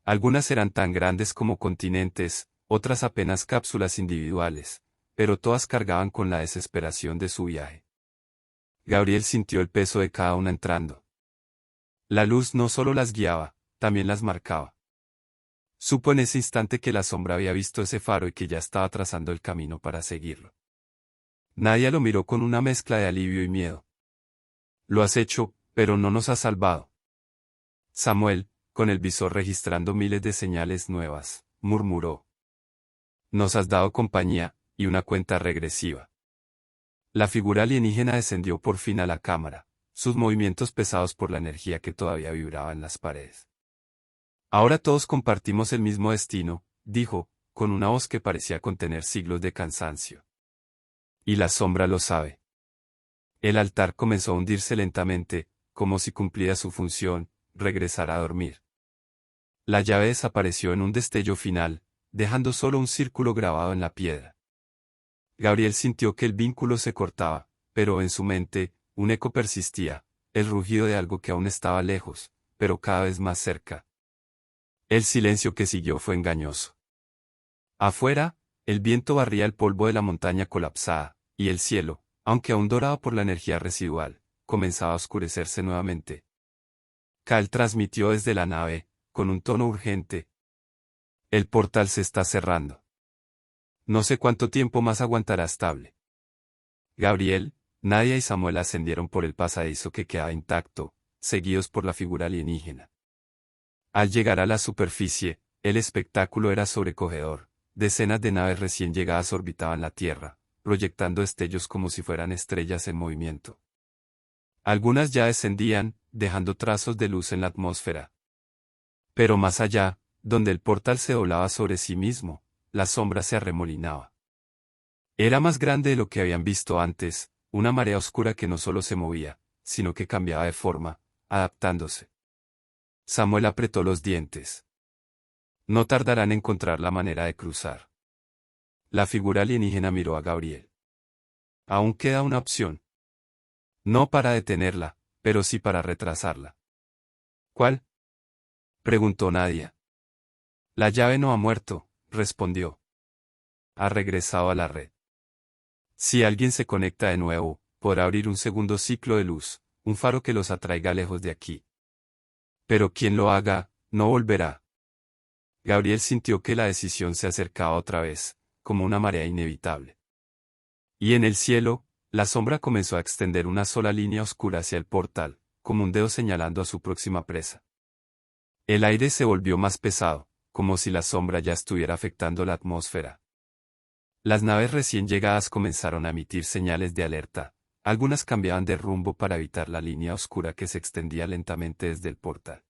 Algunas eran tan grandes como continentes, otras apenas cápsulas individuales, pero todas cargaban con la desesperación de su viaje. Gabriel sintió el peso de cada una entrando. La luz no solo las guiaba, también las marcaba. Supo en ese instante que la sombra había visto ese faro y que ya estaba trazando el camino para seguirlo. Nadia lo miró con una mezcla de alivio y miedo. Lo has hecho, pero no nos has salvado. Samuel, con el visor registrando miles de señales nuevas, murmuró. Nos has dado compañía, y una cuenta regresiva. La figura alienígena descendió por fin a la cámara, sus movimientos pesados por la energía que todavía vibraba en las paredes. Ahora todos compartimos el mismo destino, dijo, con una voz que parecía contener siglos de cansancio. Y la sombra lo sabe. El altar comenzó a hundirse lentamente, como si cumplía su función, regresar a dormir. La llave desapareció en un destello final, dejando solo un círculo grabado en la piedra. Gabriel sintió que el vínculo se cortaba, pero en su mente, un eco persistía, el rugido de algo que aún estaba lejos, pero cada vez más cerca. El silencio que siguió fue engañoso. Afuera, el viento barría el polvo de la montaña colapsada, y el cielo, aunque aún dorado por la energía residual, comenzaba a oscurecerse nuevamente. Cal transmitió desde la nave, con un tono urgente. El portal se está cerrando. No sé cuánto tiempo más aguantará estable. Gabriel, Nadia y Samuel ascendieron por el pasadizo que quedaba intacto, seguidos por la figura alienígena. Al llegar a la superficie, el espectáculo era sobrecogedor. Decenas de naves recién llegadas orbitaban la Tierra, proyectando destellos como si fueran estrellas en movimiento. Algunas ya descendían, dejando trazos de luz en la atmósfera. Pero más allá, donde el portal se doblaba sobre sí mismo, la sombra se arremolinaba. Era más grande de lo que habían visto antes, una marea oscura que no solo se movía, sino que cambiaba de forma, adaptándose. Samuel apretó los dientes. No tardarán en encontrar la manera de cruzar. La figura alienígena miró a Gabriel. Aún queda una opción. No para detenerla, pero sí para retrasarla. ¿Cuál? Preguntó Nadia. La llave no ha muerto, respondió. Ha regresado a la red. Si alguien se conecta de nuevo, podrá abrir un segundo ciclo de luz, un faro que los atraiga lejos de aquí. Pero quien lo haga, no volverá. Gabriel sintió que la decisión se acercaba otra vez, como una marea inevitable. Y en el cielo, la sombra comenzó a extender una sola línea oscura hacia el portal, como un dedo señalando a su próxima presa. El aire se volvió más pesado, como si la sombra ya estuviera afectando la atmósfera. Las naves recién llegadas comenzaron a emitir señales de alerta, algunas cambiaban de rumbo para evitar la línea oscura que se extendía lentamente desde el portal.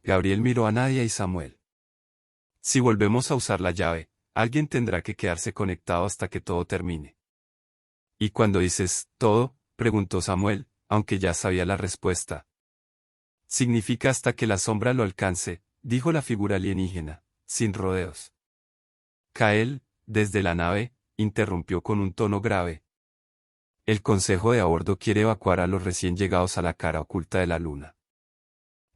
Gabriel miró a Nadia y Samuel. Si volvemos a usar la llave, alguien tendrá que quedarse conectado hasta que todo termine. ¿Y cuando dices todo? Preguntó Samuel, aunque ya sabía la respuesta. Significa hasta que la sombra lo alcance, dijo la figura alienígena, sin rodeos. Kael, desde la nave, interrumpió con un tono grave. El consejo de a bordo quiere evacuar a los recién llegados a la cara oculta de la luna.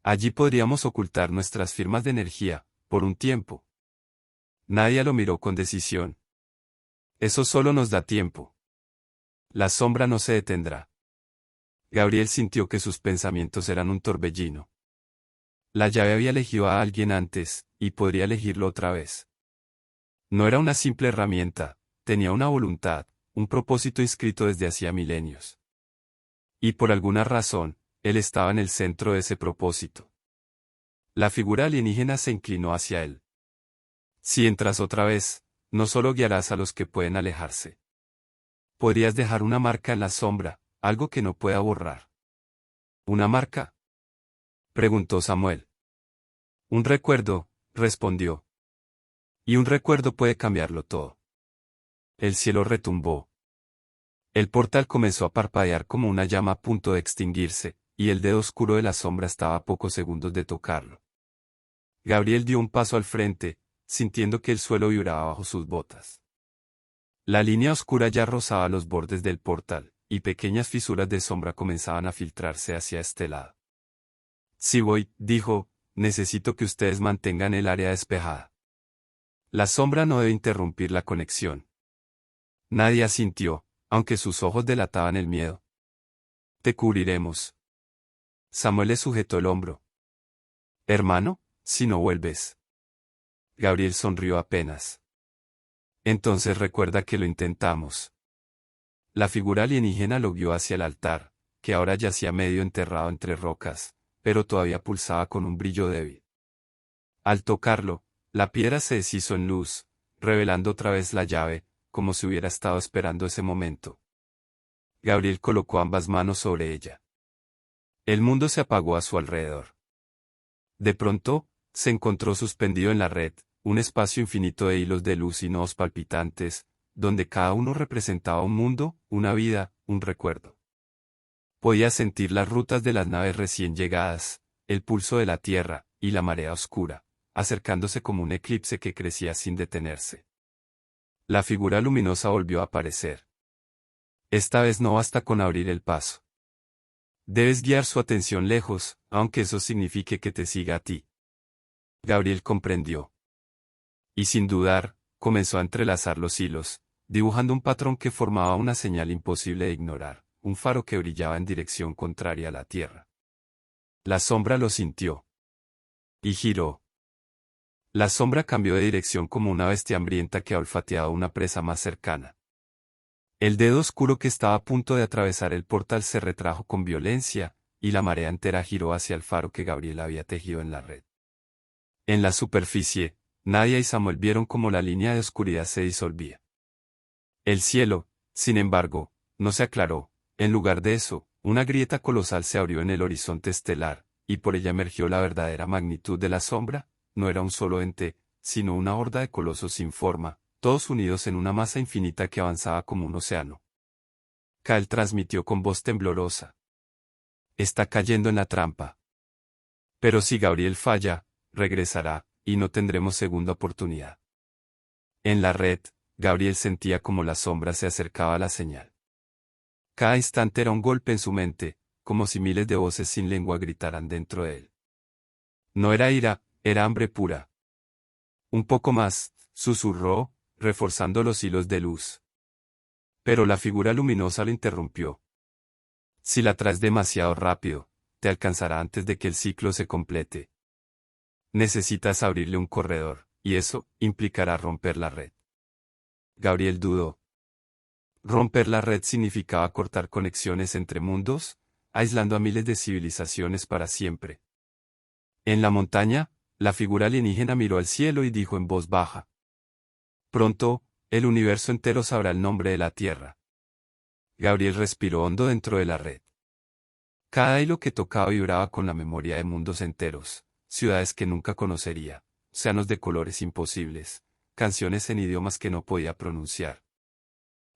Allí podríamos ocultar nuestras firmas de energía, por un tiempo. Nadia lo miró con decisión. Eso solo nos da tiempo. La sombra no se detendrá. Gabriel sintió que sus pensamientos eran un torbellino. La llave había elegido a alguien antes, y podría elegirlo otra vez. No era una simple herramienta, tenía una voluntad, un propósito inscrito desde hacía milenios. Y por alguna razón, él estaba en el centro de ese propósito. La figura alienígena se inclinó hacia él. Si entras otra vez, no solo guiarás a los que pueden alejarse. Podrías dejar una marca en la sombra, algo que no pueda borrar. ¿Una marca?, preguntó Samuel. Un recuerdo, respondió. Y un recuerdo puede cambiarlo todo. El cielo retumbó. El portal comenzó a parpadear como una llama a punto de extinguirse, y el dedo oscuro de la sombra estaba a pocos segundos de tocarlo. Gabriel dio un paso al frente, sintiendo que el suelo vibraba bajo sus botas. La línea oscura ya rozaba los bordes del portal, y pequeñas fisuras de sombra comenzaban a filtrarse hacia este lado. Si voy, dijo, necesito que ustedes mantengan el área despejada. La sombra no debe interrumpir la conexión. Nadie asintió, aunque sus ojos delataban el miedo. Te cubriremos. Samuel le sujetó el hombro. Hermano, si no vuelves. Gabriel sonrió apenas. Entonces recuerda que lo intentamos. La figura alienígena lo guió hacia el altar, que ahora yacía medio enterrado entre rocas, pero todavía pulsaba con un brillo débil. Al tocarlo, la piedra se deshizo en luz, revelando otra vez la llave, como si hubiera estado esperando ese momento. Gabriel colocó ambas manos sobre ella. El mundo se apagó a su alrededor. De pronto, se encontró suspendido en la red, un espacio infinito de hilos de luz y nodos palpitantes, donde cada uno representaba un mundo, una vida, un recuerdo. Podía sentir las rutas de las naves recién llegadas, el pulso de la tierra, y la marea oscura, acercándose como un eclipse que crecía sin detenerse. La figura luminosa volvió a aparecer. Esta vez no basta con abrir el paso. Debes guiar su atención lejos, aunque eso signifique que te siga a ti. Gabriel comprendió. Y sin dudar, comenzó a entrelazar los hilos, dibujando un patrón que formaba una señal imposible de ignorar, un faro que brillaba en dirección contraria a la tierra. La sombra lo sintió. Y giró. La sombra cambió de dirección como una bestia hambrienta que ha olfateado una presa más cercana. El dedo oscuro que estaba a punto de atravesar el portal se retrajo con violencia, y la marea entera giró hacia el faro que Gabriel había tejido en la red. En la superficie, Nadia y Samuel vieron cómo la línea de oscuridad se disolvía. El cielo, sin embargo, no se aclaró. En lugar de eso, una grieta colosal se abrió en el horizonte estelar, y por ella emergió la verdadera magnitud de la sombra. No era un solo ente, sino una horda de colosos sin forma, todos unidos en una masa infinita que avanzaba como un océano. Kael transmitió con voz temblorosa. Está cayendo en la trampa. Pero si Gabriel falla, regresará, y no tendremos segunda oportunidad. En la red, Gabriel sentía como la sombra se acercaba a la señal. Cada instante era un golpe en su mente, como si miles de voces sin lengua gritaran dentro de él. No era ira, era hambre pura. Un poco más, susurró, reforzando los hilos de luz. Pero la figura luminosa lo interrumpió. Si la traes demasiado rápido, te alcanzará antes de que el ciclo se complete. Necesitas abrirle un corredor, y eso implicará romper la red. Gabriel dudó. Romper la red significaba cortar conexiones entre mundos, aislando a miles de civilizaciones para siempre. En la montaña, la figura alienígena miró al cielo y dijo en voz baja. Pronto, el universo entero sabrá el nombre de la Tierra. Gabriel respiró hondo dentro de la red. Cada hilo que tocaba vibraba con la memoria de mundos enteros, ciudades que nunca conocería, océanos de colores imposibles, canciones en idiomas que no podía pronunciar.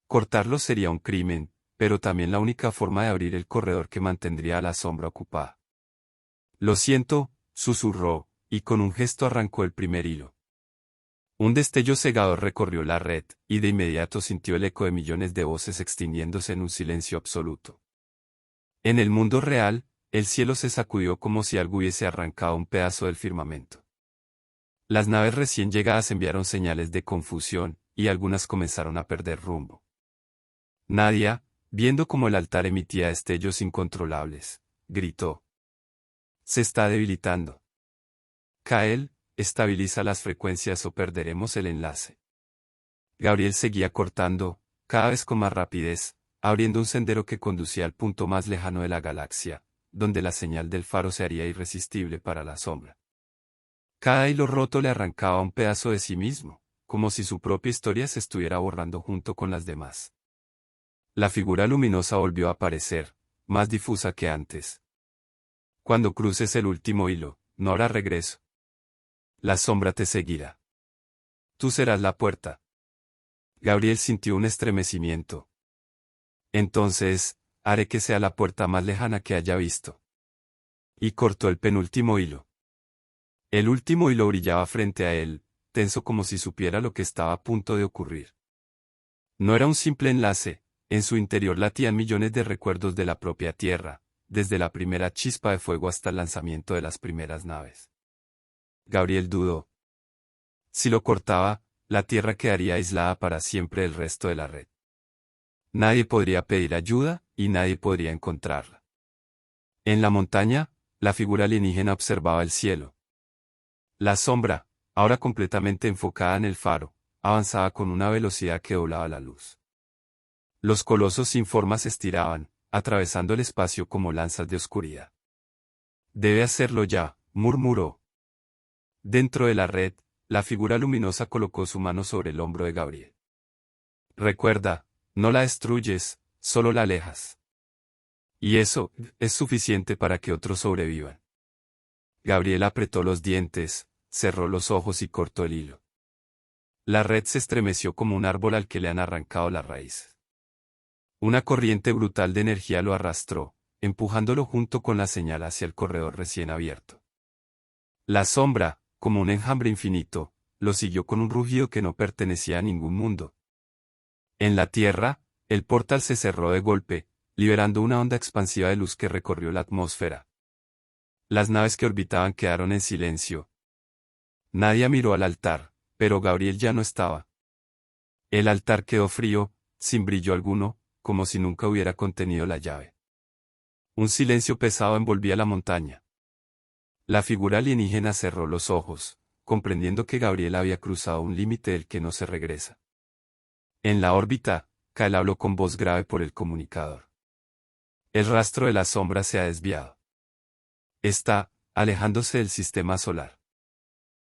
Cortarlos sería un crimen, pero también la única forma de abrir el corredor que mantendría a la sombra ocupada. Lo siento, susurró, y con un gesto arrancó el primer hilo. Un destello cegador recorrió la red, y de inmediato sintió el eco de millones de voces extinguiéndose en un silencio absoluto. En el mundo real, el cielo se sacudió como si algo hubiese arrancado un pedazo del firmamento. Las naves recién llegadas enviaron señales de confusión, y algunas comenzaron a perder rumbo. Nadia, viendo cómo el altar emitía destellos incontrolables, gritó: «Se está debilitando. Kael, estabiliza las frecuencias o perderemos el enlace». Gabriel seguía cortando, cada vez con más rapidez, abriendo un sendero que conducía al punto más lejano de la galaxia, donde la señal del faro se haría irresistible para la sombra. Cada hilo roto le arrancaba un pedazo de sí mismo, como si su propia historia se estuviera borrando junto con las demás. La figura luminosa volvió a aparecer, más difusa que antes. «Cuando cruces el último hilo, no habrá regreso. La sombra te seguirá. Tú serás la puerta». Gabriel sintió un estremecimiento. «Entonces, haré que sea la puerta más lejana que haya visto». Y cortó el penúltimo hilo. El último hilo brillaba frente a él, tenso como si supiera lo que estaba a punto de ocurrir. No era un simple enlace, en su interior latían millones de recuerdos de la propia Tierra, desde la primera chispa de fuego hasta el lanzamiento de las primeras naves. Gabriel dudó. Si lo cortaba, la Tierra quedaría aislada para siempre del resto de la red. Nadie podría pedir ayuda, y nadie podría encontrarla. En la montaña, la figura alienígena observaba el cielo. La sombra, ahora completamente enfocada en el faro, avanzaba con una velocidad que doblaba la luz. Los colosos sin forma se estiraban, atravesando el espacio como lanzas de oscuridad. «Debe hacerlo ya», murmuró. Dentro de la red, la figura luminosa colocó su mano sobre el hombro de Gabriel. «Recuerda, no la destruyes, solo la alejas. Y eso es suficiente para que otros sobrevivan». Gabriel apretó los dientes, cerró los ojos y cortó el hilo. La red se estremeció como un árbol al que le han arrancado las raíces. Una corriente brutal de energía lo arrastró, empujándolo junto con la señal hacia el corredor recién abierto. La sombra, como un enjambre infinito, lo siguió con un rugido que no pertenecía a ningún mundo. En la Tierra, el portal se cerró de golpe, liberando una onda expansiva de luz que recorrió la atmósfera. Las naves que orbitaban quedaron en silencio. Nadie miró al altar, pero Gabriel ya no estaba. El altar quedó frío, sin brillo alguno, como si nunca hubiera contenido la llave. Un silencio pesado envolvía la montaña. La figura alienígena cerró los ojos, comprendiendo que Gabriel había cruzado un límite del que no se regresa. En la órbita, Kael habló con voz grave por el comunicador. «El rastro de la sombra se ha desviado. Está alejándose del sistema solar».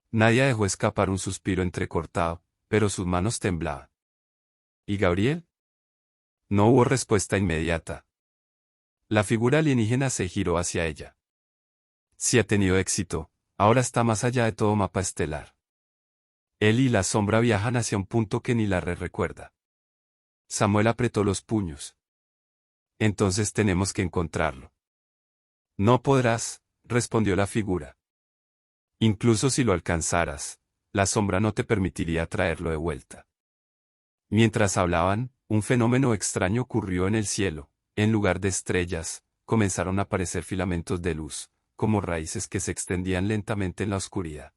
Nadia dejó escapar un suspiro entrecortado, pero sus manos temblaban. «¿Y Gabriel?». No hubo respuesta inmediata. La figura alienígena se giró hacia ella. «Si ha tenido éxito, ahora está más allá de todo mapa estelar. Él y la sombra viajan hacia un punto que ni la red recuerda». Samuel apretó los puños. «Entonces tenemos que encontrarlo». «No podrás», respondió la figura. «Incluso si lo alcanzaras, la sombra no te permitiría traerlo de vuelta». Mientras hablaban, un fenómeno extraño ocurrió en el cielo. En lugar de estrellas, comenzaron a aparecer filamentos de luz, como raíces que se extendían lentamente en la oscuridad.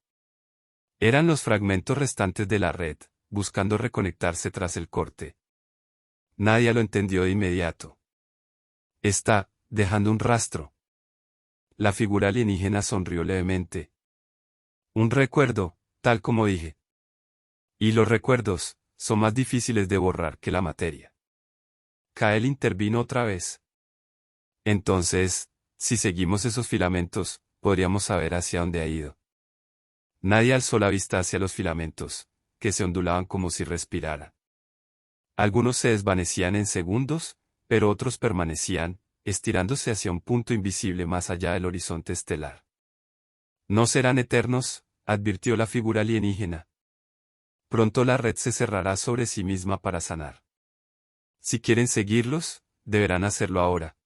Eran los fragmentos restantes de la red, buscando reconectarse tras el corte. Nadie lo entendió de inmediato. «Está dejando un rastro». La figura alienígena sonrió levemente. «Un recuerdo, tal como dije. Y los recuerdos son más difíciles de borrar que la materia». Kael intervino otra vez. «Entonces, si seguimos esos filamentos, podríamos saber hacia dónde ha ido». Nadie alzó la vista hacia los filamentos, que se ondulaban como si respirara. Algunos se desvanecían en segundos, pero otros permanecían, estirándose hacia un punto invisible más allá del horizonte estelar. «No serán eternos», advirtió la figura alienígena. Pronto la red se cerrará sobre sí misma para sanar. Si quieren seguirlos, deberán hacerlo ahora.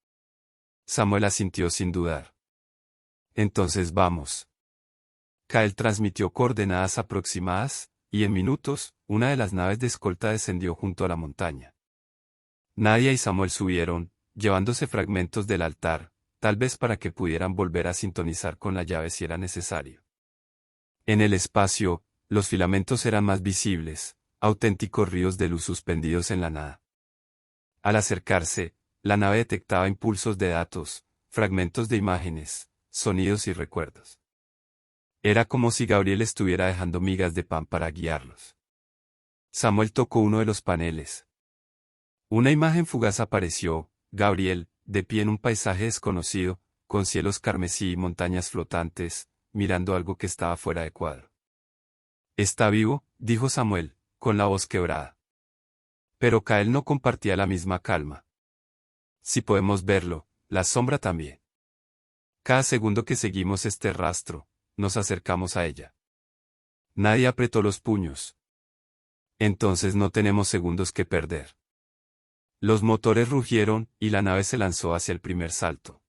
Samuel asintió sin dudar. Entonces vamos. Kael transmitió coordenadas aproximadas, y en minutos, una de las naves de escolta descendió junto a la montaña. Nadia y Samuel subieron, llevándose fragmentos del altar, tal vez para que pudieran volver a sintonizar con la llave si era necesario. En el espacio, los filamentos eran más visibles, auténticos ríos de luz suspendidos en la nada. Al acercarse, la nave detectaba impulsos de datos, fragmentos de imágenes, sonidos y recuerdos. Era como si Gabriel estuviera dejando migas de pan para guiarlos. Samuel tocó uno de los paneles. Una imagen fugaz apareció, Gabriel, de pie en un paisaje desconocido, con cielos carmesí y montañas flotantes, mirando algo que estaba fuera de cuadro. «Está vivo», dijo Samuel, con la voz quebrada. Pero Kael no compartía la misma calma. «Si podemos verlo, la sombra también. Cada segundo que seguimos este rastro, nos acercamos a ella». Nadie apretó los puños. «Entonces no tenemos segundos que perder». Los motores rugieron, y la nave se lanzó hacia el primer salto.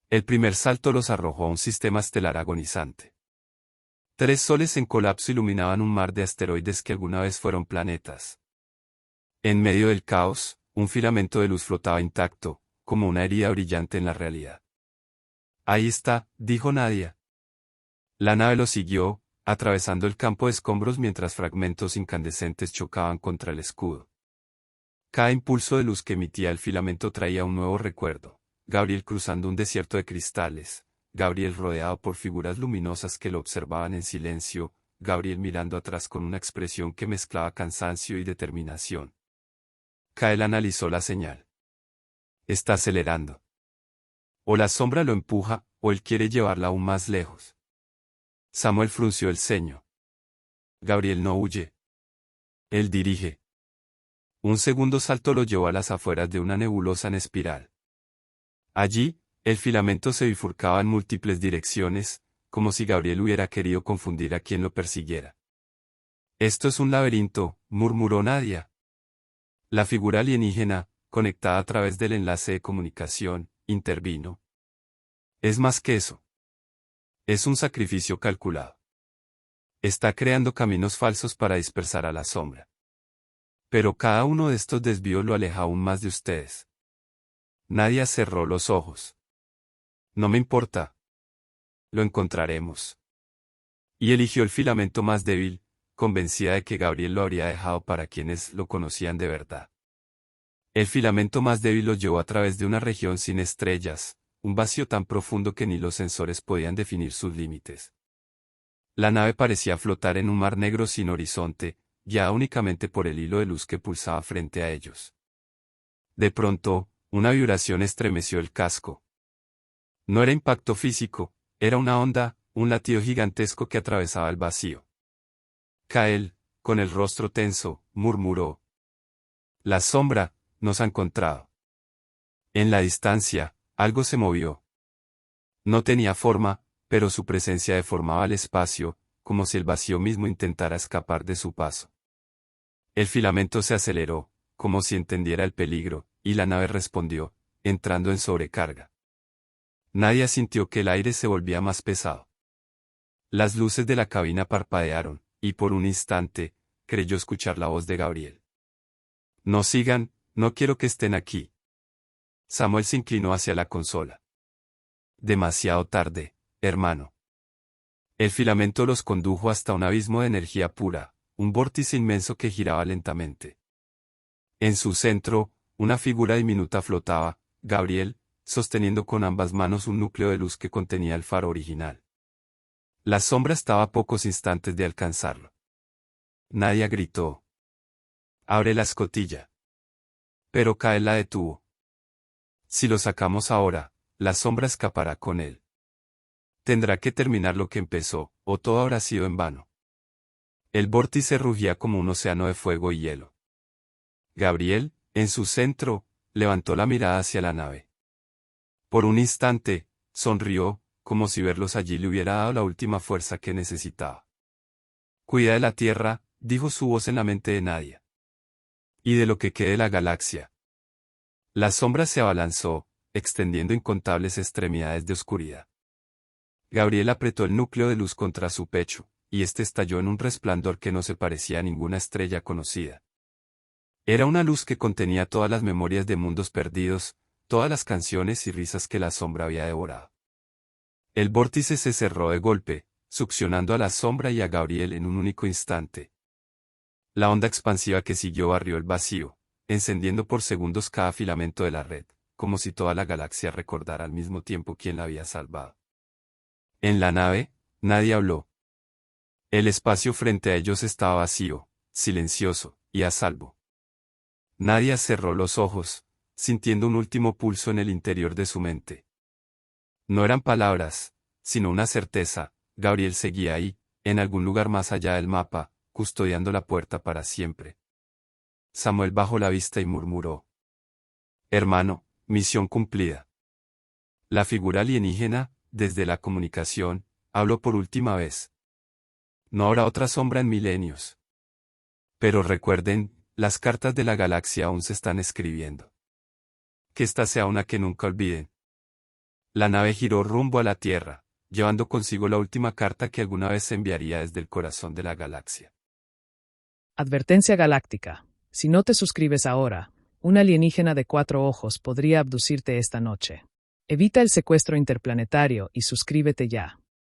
El primer salto los arrojó a un sistema estelar agonizante. 3 soles en colapso iluminaban un mar de asteroides que alguna vez fueron planetas. En medio del caos, un filamento de luz flotaba intacto, como una herida brillante en la realidad. «Ahí está», dijo Nadia. La nave lo siguió, atravesando el campo de escombros mientras fragmentos incandescentes chocaban contra el escudo. Cada impulso de luz que emitía el filamento traía un nuevo recuerdo. Gabriel cruzando un desierto de cristales, Gabriel rodeado por figuras luminosas que lo observaban en silencio, Gabriel mirando atrás con una expresión que mezclaba cansancio y determinación. Kael analizó la señal. Está acelerando. O la sombra lo empuja, o él quiere llevarla aún más lejos. Samuel frunció el ceño. Gabriel no huye. Él dirige. Un segundo salto lo llevó a las afueras de una nebulosa en espiral. Allí, el filamento se bifurcaba en múltiples direcciones, como si Gabriel hubiera querido confundir a quien lo persiguiera. «Esto es un laberinto», murmuró Nadia. La figura alienígena, conectada a través del enlace de comunicación, intervino. «Es más que eso. Es un sacrificio calculado. Está creando caminos falsos para dispersar a la sombra. Pero cada uno de estos desvíos lo aleja aún más de ustedes». Nadia cerró los ojos. «No me importa. Lo encontraremos». Y eligió el filamento más débil, convencida de que Gabriel lo habría dejado para quienes lo conocían de verdad. El filamento más débil lo llevó a través de una región sin estrellas, un vacío tan profundo que ni los sensores podían definir sus límites. La nave parecía flotar en un mar negro sin horizonte, guiada únicamente por el hilo de luz que pulsaba frente a ellos. De pronto, una vibración estremeció el casco. No era impacto físico, era una onda, un latido gigantesco que atravesaba el vacío. Kael, con el rostro tenso, murmuró. «La sombra, nos ha encontrado». En la distancia, algo se movió. No tenía forma, pero su presencia deformaba el espacio, como si el vacío mismo intentara escapar de su paso. El filamento se aceleró, como si entendiera el peligro, y la nave respondió, entrando en sobrecarga. Nadia sintió que el aire se volvía más pesado. Las luces de la cabina parpadearon, y por un instante, creyó escuchar la voz de Gabriel. «No sigan, no quiero que estén aquí». Samuel se inclinó hacia la consola. «Demasiado tarde, hermano». El filamento los condujo hasta un abismo de energía pura, un vórtice inmenso que giraba lentamente. En su centro, una figura diminuta flotaba, Gabriel, sosteniendo con ambas manos un núcleo de luz que contenía el faro original. La sombra estaba a pocos instantes de alcanzarlo. Nadia gritó. «Abre la escotilla». Pero Kael la detuvo. «Si lo sacamos ahora, la sombra escapará con él. Tendrá que terminar lo que empezó, o todo habrá sido en vano». El vórtice rugía como un océano de fuego y hielo. Gabriel, en su centro, levantó la mirada hacia la nave. Por un instante, sonrió, como si verlos allí le hubiera dado la última fuerza que necesitaba. Cuida de la Tierra, dijo su voz en la mente de Nadia. Y de lo que quede de la galaxia. La sombra se abalanzó, extendiendo incontables extremidades de oscuridad. Gabriel apretó el núcleo de luz contra su pecho, y este estalló en un resplandor que no se parecía a ninguna estrella conocida. Era una luz que contenía todas las memorias de mundos perdidos, todas las canciones y risas que la sombra había devorado. El vórtice se cerró de golpe, succionando a la sombra y a Gabriel en un único instante. La onda expansiva que siguió barrió el vacío, encendiendo por segundos cada filamento de la red, como si toda la galaxia recordara al mismo tiempo quién la había salvado. En la nave, nadie habló. El espacio frente a ellos estaba vacío, silencioso, y a salvo. Nadia cerró los ojos, sintiendo un último pulso en el interior de su mente. No eran palabras, sino una certeza. Gabriel seguía ahí, en algún lugar más allá del mapa, custodiando la puerta para siempre. Samuel bajó la vista y murmuró: «Hermano, misión cumplida». La figura alienígena, desde la comunicación, habló por última vez. No habrá otra sombra en milenios. Pero recuerden, las cartas de la galaxia aún se están escribiendo. Que esta sea una que nunca olviden. La nave giró rumbo a la Tierra, llevando consigo la última carta que alguna vez se enviaría desde el corazón de la galaxia. Advertencia galáctica. Si no te suscribes ahora, un alienígena de 4 ojos podría abducirte esta noche. Evita el secuestro interplanetario y suscríbete ya.